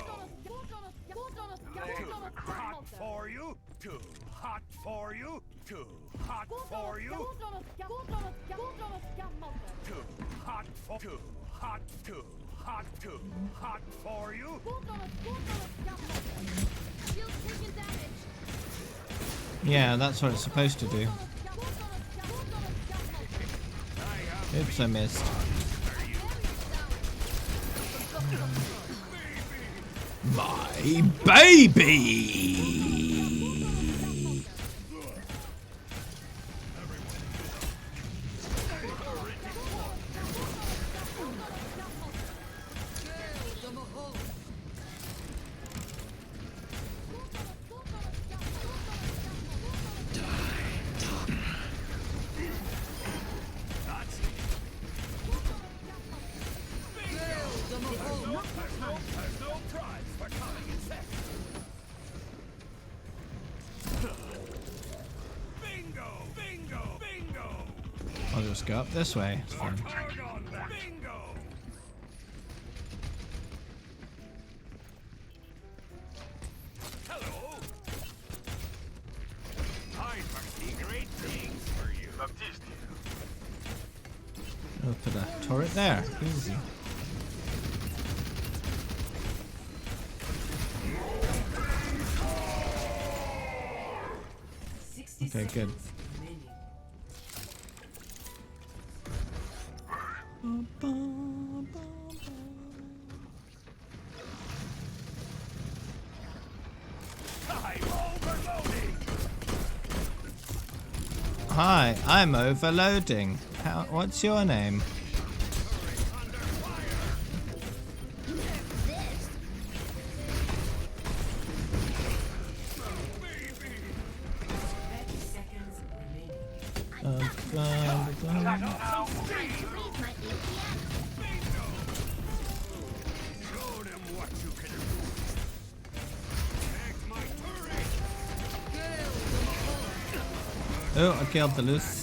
Hot for you. Too hot for you. Too hot for you. Too hot for too hot too hot too hot for you. Shield taking damage. Yeah, that's what it's supposed to do. Oops, I missed. My baby! I'll just go up this way. It's fine. put a turret there. Easy. Okay, good. Hi, I'm overloading. What's your name? Oh, I killed the Lucio.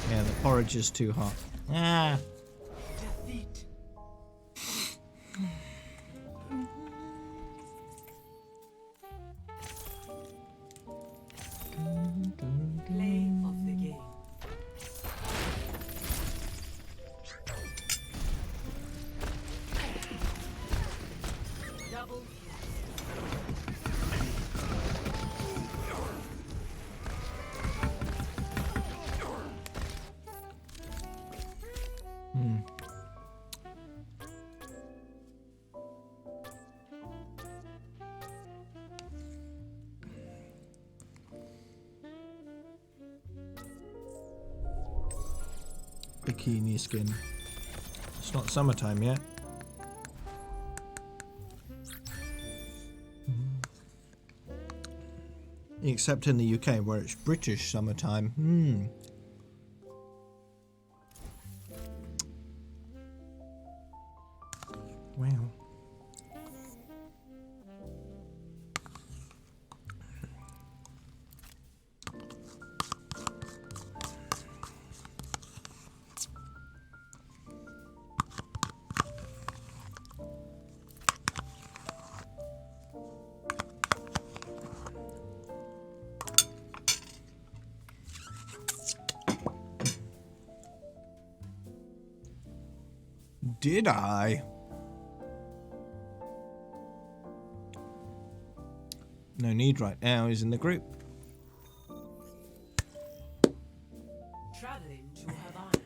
Yeah, the porridge is too hot. Ah. Play of the game. Double. Bikini skin. It's not summertime yet. Except in the UK where it's British summertime. Wow. Did I? No need right now, he's in the group. Traveling to Havana.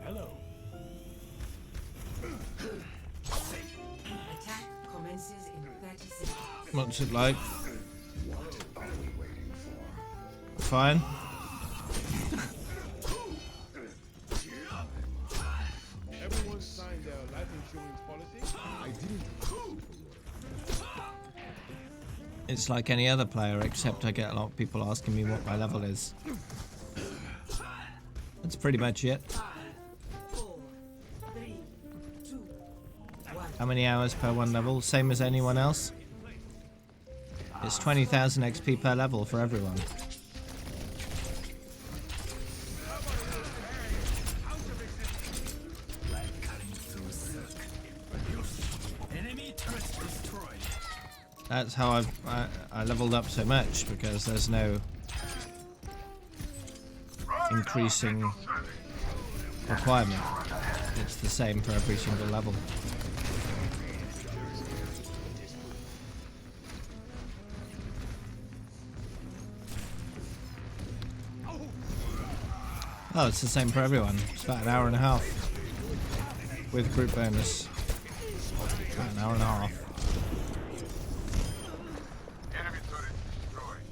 Hello. Attack commences in 30 seconds. What's it like? Fine. Everyone signed their life insurance policy? I didn't. It's like any other player, except I get a lot of people asking me what my level is. That's pretty much it. 5, 4, 3, 2, 1. How many hours per one level? Same as anyone else? It's 20,000 XP per level for everyone. That's how I leveled up so much, because there's no increasing requirement. It's the same for every single level. Oh, it's the same for everyone. It's about an hour and a half with group bonus. About an hour and a half. Enemy turret destroyed.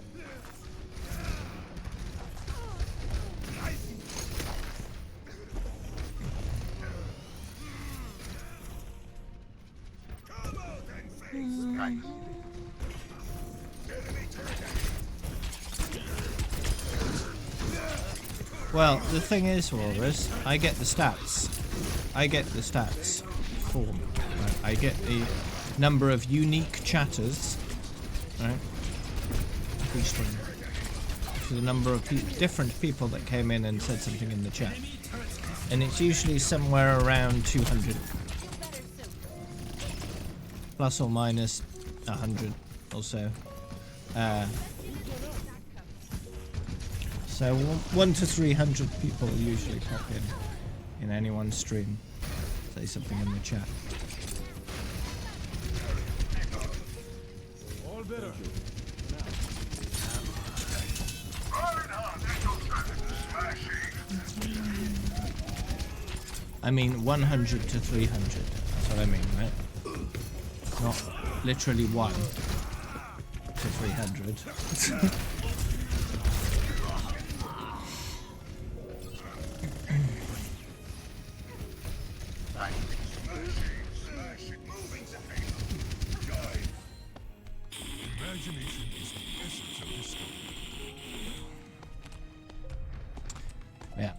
Come out and face strike. Well, the thing is, Walrus, I get the stats. I get the stats form. Right? I get the number of unique chatters. Right? Every stream. to the number of different people that came in and said something in the chat. And it's usually somewhere around 200. Plus or minus 100 or so. So 1 to 300 people usually pop in any one stream. Say something in the chat. All better. I mean 100 to 300. That's what I mean, right? Not literally 1 to 300. Imagination is the essence of this story. Yeah.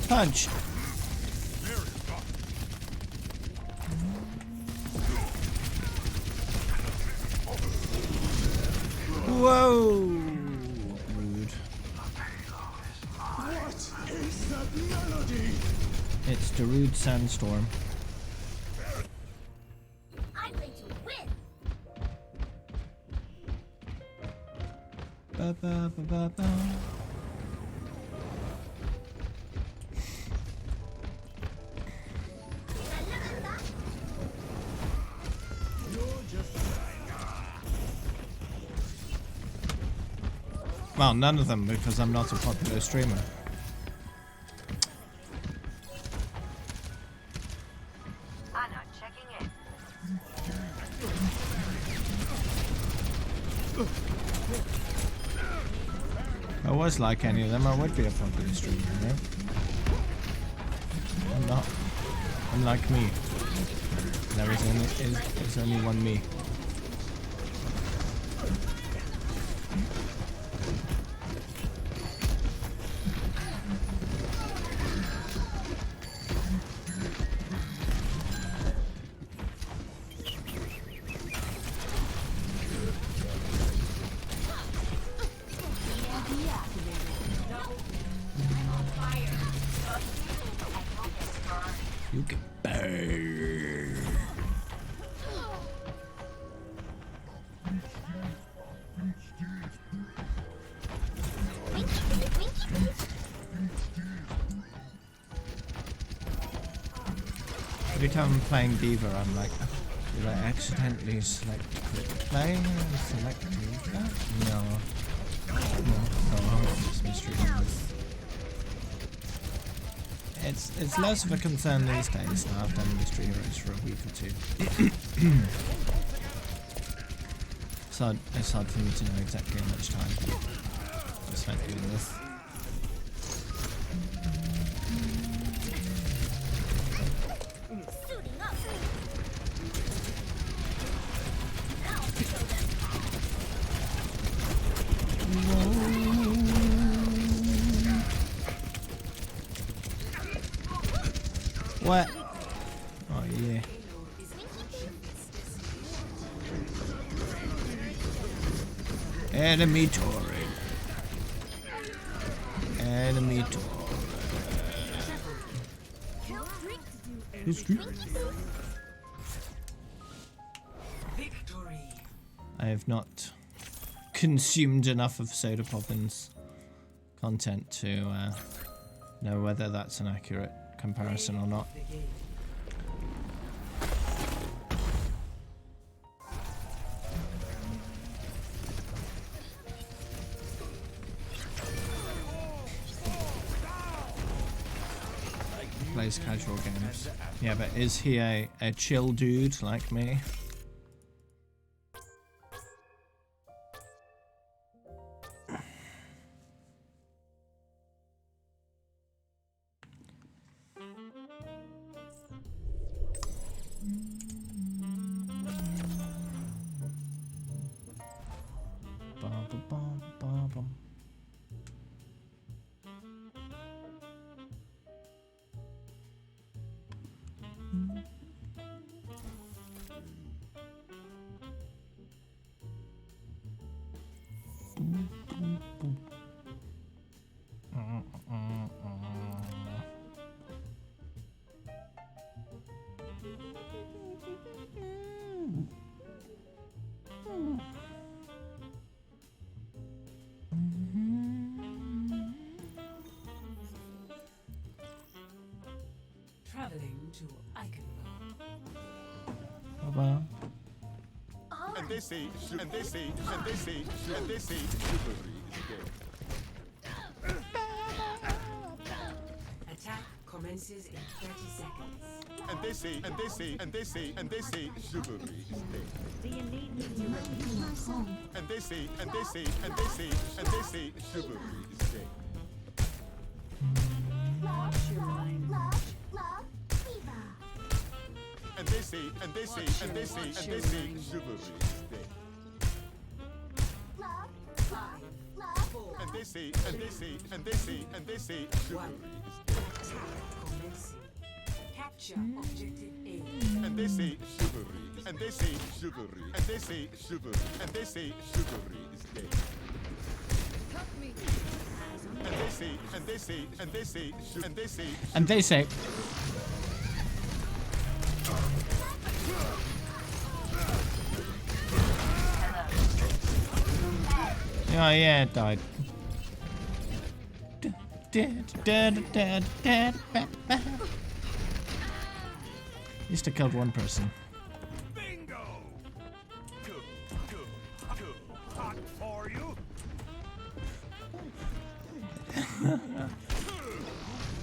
Punch. Whoa. Rude. What is that melody? It's Darude Sandstorm. I'm going to win. Ba ba ba ba ba. Well, none of them, because I'm not a popular streamer. Anna checking in. If I was like any of them, I would be a popular streamer, you know? I'm not. I'm like me. There is only one me. You can burn. Every time I'm playing Diva, I'm like, did I accidentally select quit play and select Diva? No. No, it's mystery. It's less of a concern these days now I've done Mystery Heroes for a week or two. It's hard for me to know exactly how much time I spent doing this. What? Oh yeah. Enemy turret. Enemy turret. I have not consumed enough of Soda Poppin's content to know whether that's an accurate comparison or not. Plays casual games. Yeah, but is he a chill dude like me? Traveling to Eichenwald. Bye-bye. And they say, and they say, and they say, and they say, chivalry is dead. Attack commences in 30 seconds. And they say, and they say, and they say, and they say, chivalry is dead. Do you need me to repeat my song? And they say, and they say, and they say, and they say, chivalry is dead. And they say, and they say, and they say, and they say, chivalry is dead. And they say, and they say, and they say, and they say, chivalry is dead. Attack commencing. Capture objective A. And they say chivalry, and they say chivalry, and they say chivalry, and they say chivalry is dead. And they say, and they say, and they say, and they say, And they say. Oh yeah, it died. Used to killed one person. Bingo! Good, good, good. Hot for you.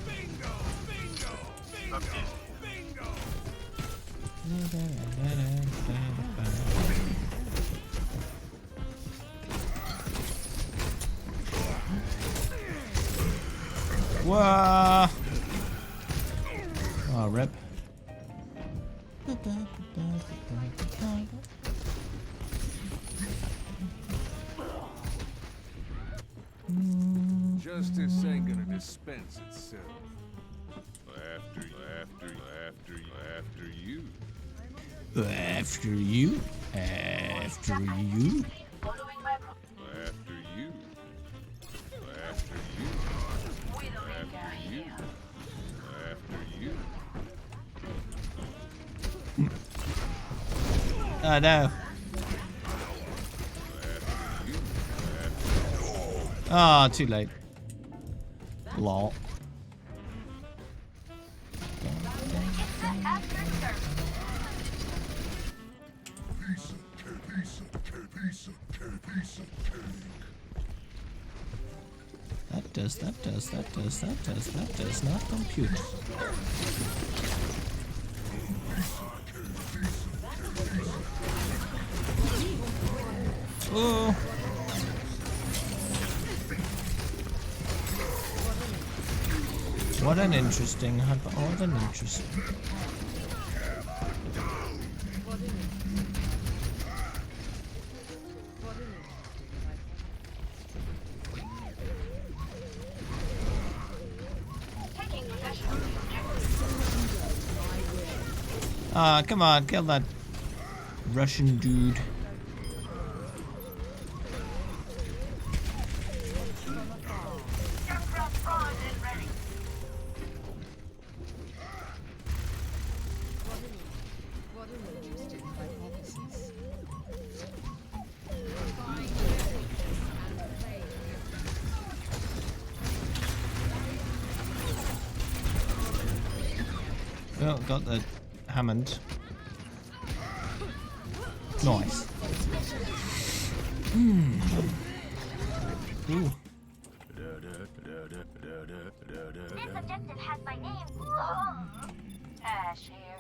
Bingo! Bingo! Bingo! Bingo! Whoa! Oh, rip. Justice ain't gonna dispense itself. After you. After you. After you. Following my After you. After you. After you. After you. Oh no. Ah, too late. Lol. That does not compute. Oh. What an interesting what an interesting. Ah, come on, kill that Russian dude. Well, got the Hammond. Nice. Ooh. This objective has my name. Ash here.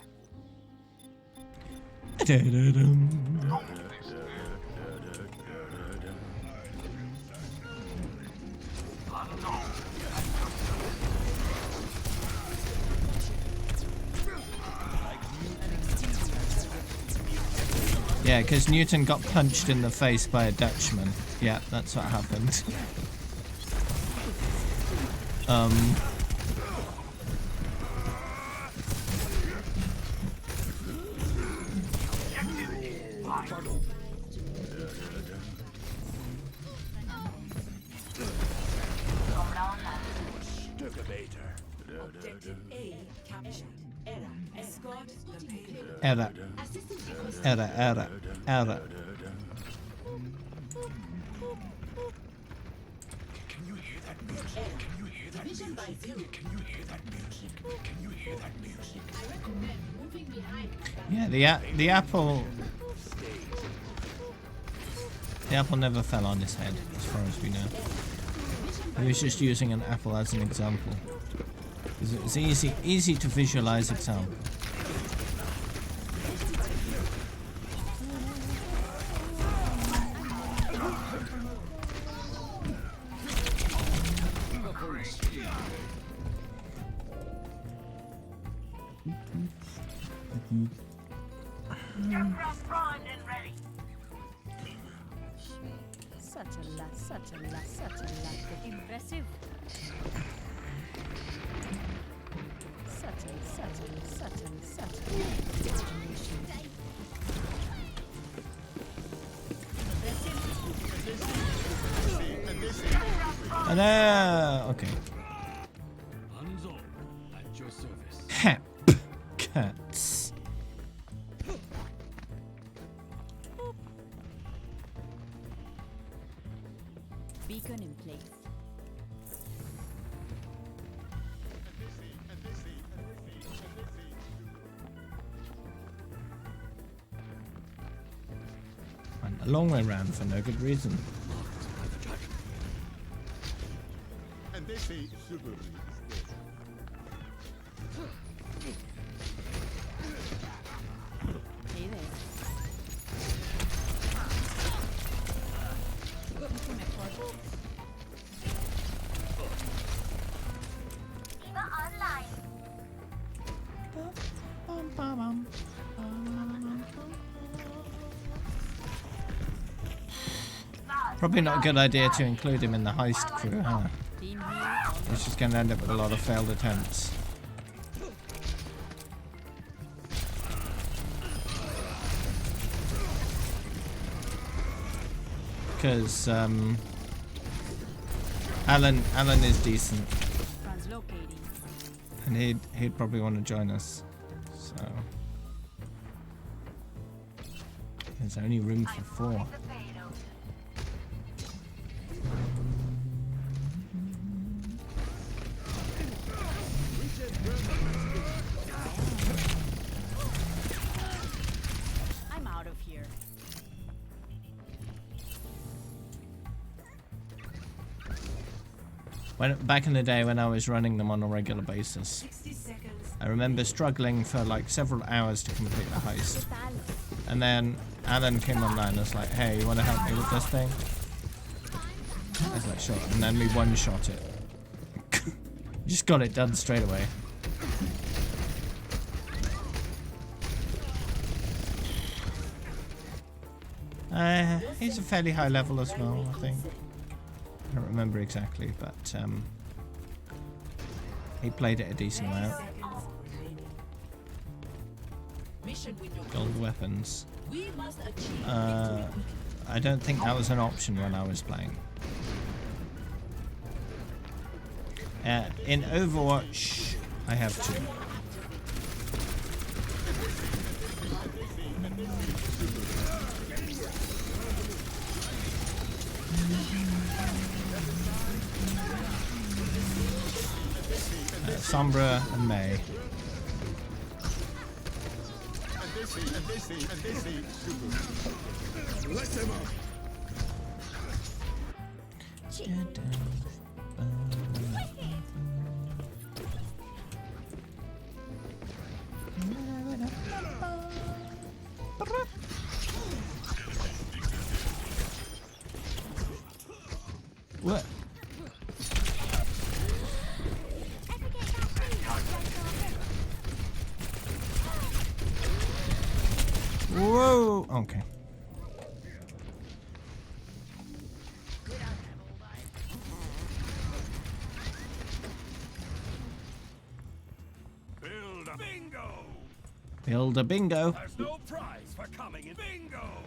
Yeah, because Newton got punched in the face by a Dutchman. Yeah, that's what happened. Objective A captured. Escort the payload. Error. Error. Can you hear that music? Can you hear that Division by music? zero. Can you hear that music? Can you hear that music? I recommend moving behind. Yeah, the apple. The apple never fell on his head, as far as we know. He was just using an apple as an example. It's easy to visualize example. Such a lot. Impressive. Such a okay. Hanzo, at your service. Hep cats. Beacon in place. Went a long way round for no good reason. And they say chivalry is dead. Hey there. Diva online. Probably not a good idea to include him in the heist crew, huh? Team here. It's just going to end up with a lot of failed attempts. Because Alan is decent, Translocating. and he'd probably want to join us. So there's only room for 4. The payload. I'm out of here. Back in the day when I was running them on a regular basis, 60 seconds. I remember struggling for like several hours to complete the heist. And then Alan came online and was like, hey, you want to help me with this thing? I was like, sure. And then we one-shot it. Just got it done straight away. He's a fairly high level as well, I think. I don't remember exactly, but he played it a decent amount. Mission window. Gold weapons. We must achieve I don't think that was an option when I was playing. In Overwatch, I have 2. Sombra and May. And they say chivalry. Let them up. What? Whoa! Okay. Build a bingo. Build a bingo. There's no prize for coming in bingo.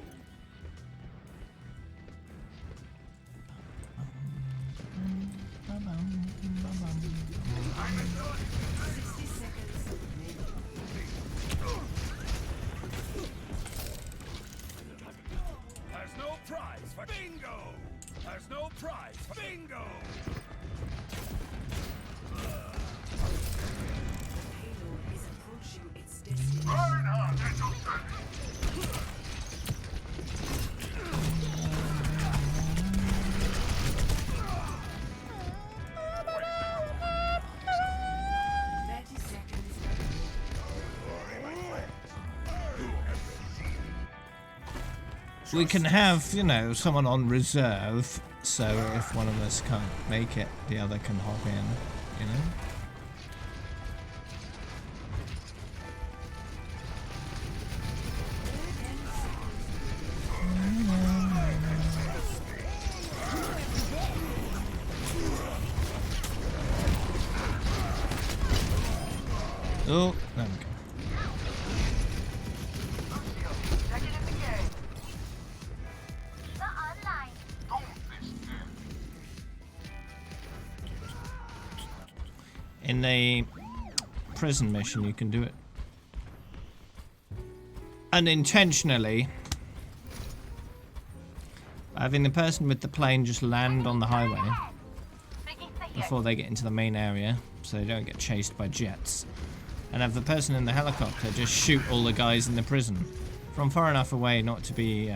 has no prize. Bingo! Payload is approaching its destination. Reinhardt is on service. 30 seconds. We can have, you know, someone on reserve, so if one of us can't make it, the other can hop in, you know? Oh, there we go. Eva online. In the prison mission, you can do it unintentionally. Having the person with the plane just land on the highway before they get into the main area, so they don't get chased by jets. And have the person in the helicopter just shoot all the guys in the prison from far enough away not to be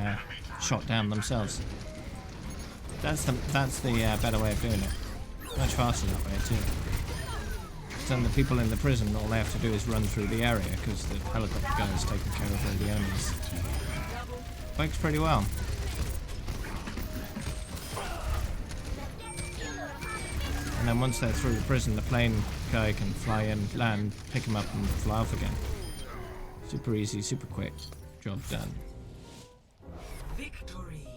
shot down themselves. That's the better way of doing it. Much faster that way too. Then the people in the prison, all they have to do is run through the area because the helicopter guy is taking care of all the enemies. Works pretty well. And then once they're through the prison, the plane guy can fly in, land, pick them up and fly off again. Super easy, super quick. Job done. Victory.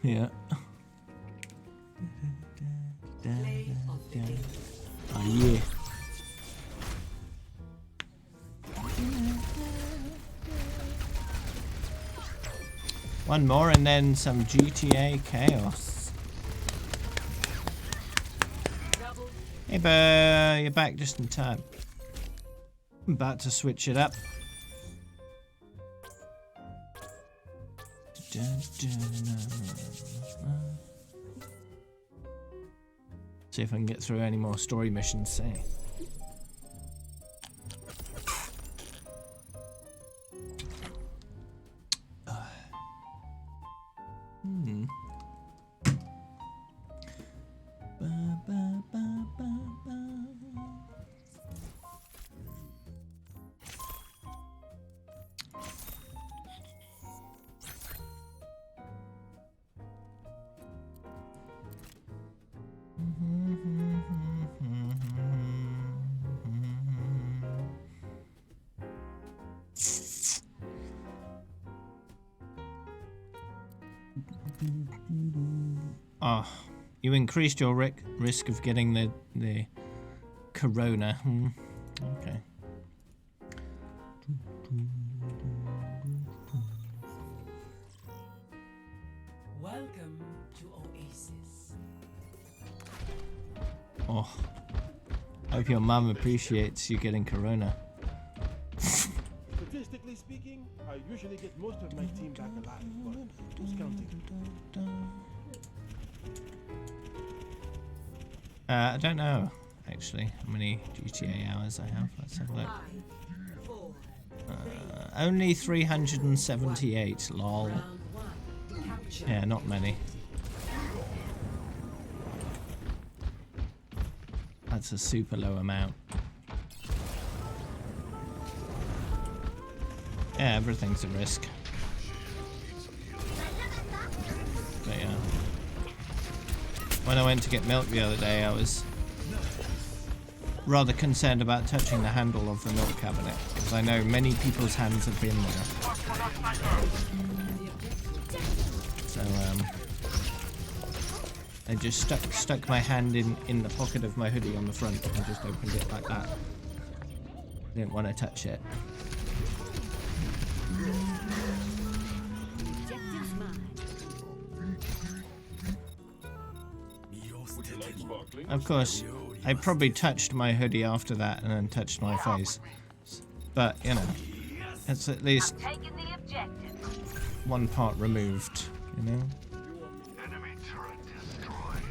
Yeah. Play of the game. Oh yeah. One more and then some GTA chaos. Hey Burr, you're back just in time. I'm about to switch it up. See if I can get through any more story missions, say. Oh, you increased your risk of getting the corona. Okay. Welcome to Oasis. Oh, hope your mum appreciates you getting corona. Statistically speaking, I usually get most of my team back alive, but who's counting? I don't know, actually, how many GTA hours I have. Let's have a look. Only 378, lol. Yeah, not many. That's a super low amount. Yeah, everything's a risk. But yeah. When I went to get milk the other day, I was rather concerned about touching the handle of the milk cabinet, because I know many people's hands have been there. So, I just stuck my hand in the pocket of my hoodie on the front and just opened it like that. Didn't want to touch it. Of course, I probably touched my hoodie after that and then touched my face. But, you know, it's at least Taking the objective. one part removed, you know? Enemy turret destroyed.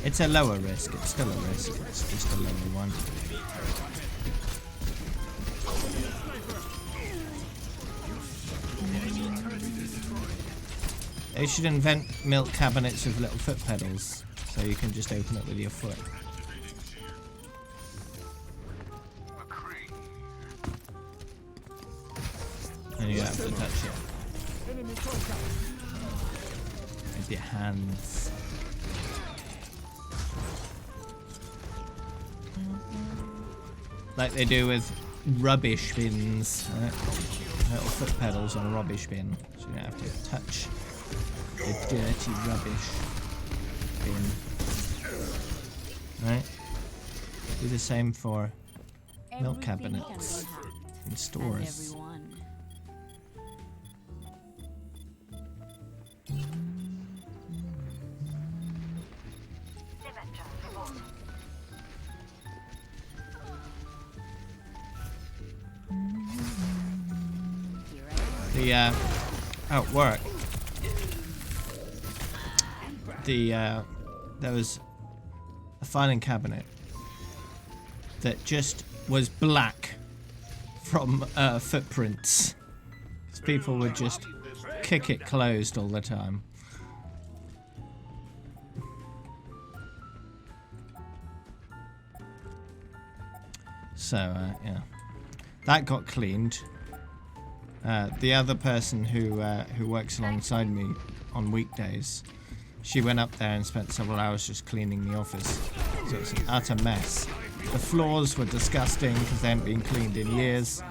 It's a lower risk, it's still a risk, it's just a lower one. They should invent milk cabinets with little foot pedals, so you can just open it with your foot. And you don't have to touch it. With your hands. Like they do with rubbish bins, right? Little foot pedals on a rubbish bin, so you don't have to touch the dirty rubbish bin. Right? Do the same for milk cabinets in stores. At work, there was a filing cabinet that just was black from footprints. 'Cause people would just kick it closed all the time. So yeah, that got cleaned. The other person who works alongside me on weekdays, she went up there and spent several hours just cleaning the office. So it's an utter mess. The floors were disgusting because they hadn't been cleaned in years.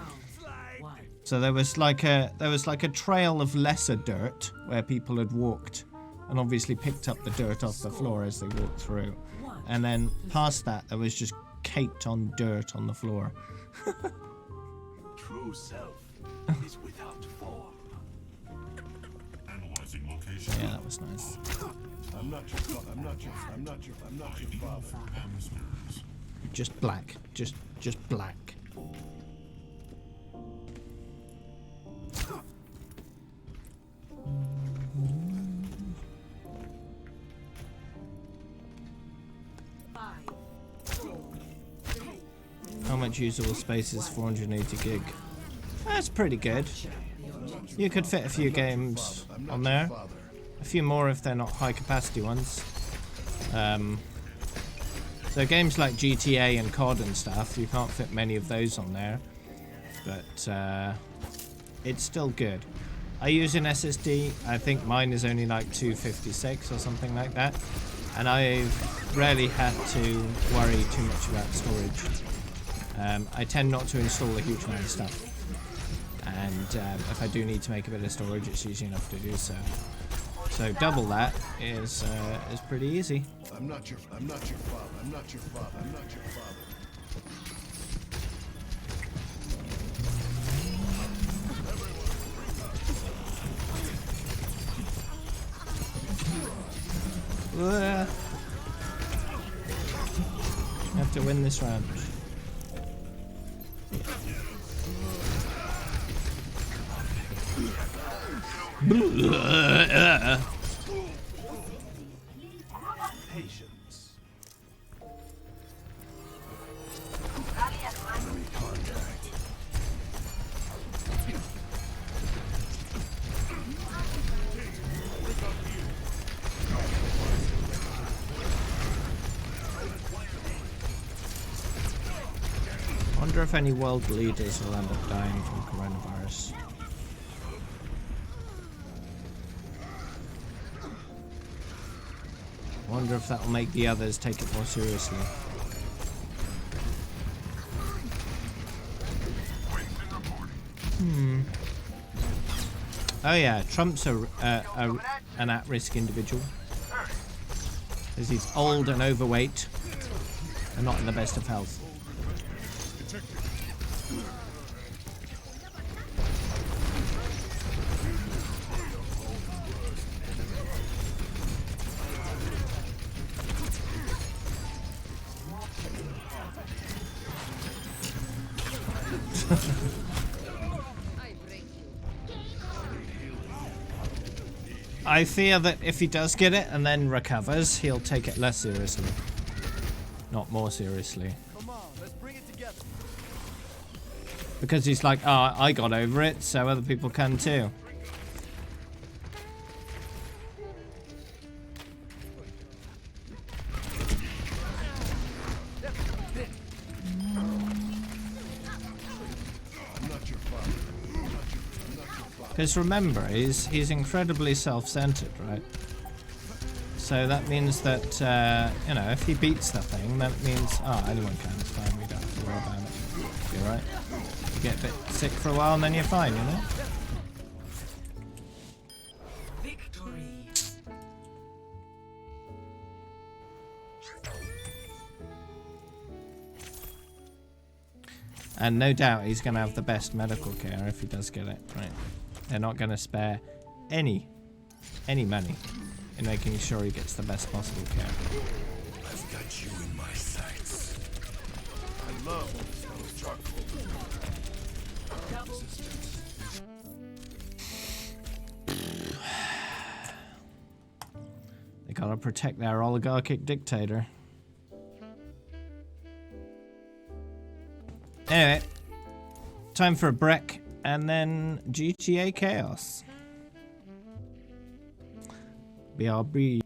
So there was like a trail of lesser dirt where people had walked and obviously picked up the dirt off the floor as they walked through. And then past that there was just caked on dirt on the floor. True self is without form. Analyzing location. Yeah, that was nice. I'm not your father. Just black. Just black. How much usable space is 480 gig? That's pretty good. You could fit a few games on there. A few more if they're not high capacity ones. So games like GTA and COD and stuff, you can't fit many of those on there. But it's still good. I use an SSD. I think mine is only like 256 or something like that. And I've rarely had to worry too much about storage. I tend not to install a huge amount of stuff. And if I do need to make a bit of storage, it's easy enough to do so. So double that is pretty easy. I'm not your father. I'm not your father. I'm not your father. I have to win this round. Patience. I wonder if any world leaders will end up dying from coronavirus. I wonder if that will make the others take it more seriously. Oh yeah, Trump's an at-risk individual. Because he's old and overweight and not in the best of health. I fear that if he does get it and then recovers, he'll take it less seriously. Not more seriously. Come on, let's bring it together. Because he's like, oh, I got over it, so other people can too. Because remember, he's incredibly self-centered, right? So that means that, you know, if he beats the thing, then it means, oh, anyone can, it's fine, we don't have to worry about it. You're right. You get a bit sick for a while and then you're fine, you know? Victory. And no doubt he's going to have the best medical care if he does get it, right? They're not going to spare any money in making sure he gets the best possible care. I've got you in my sights. I love the smell of charcoal. They gotta protect their oligarchic dictator. Anyway, time for a break and then GTA Chaos. BRB.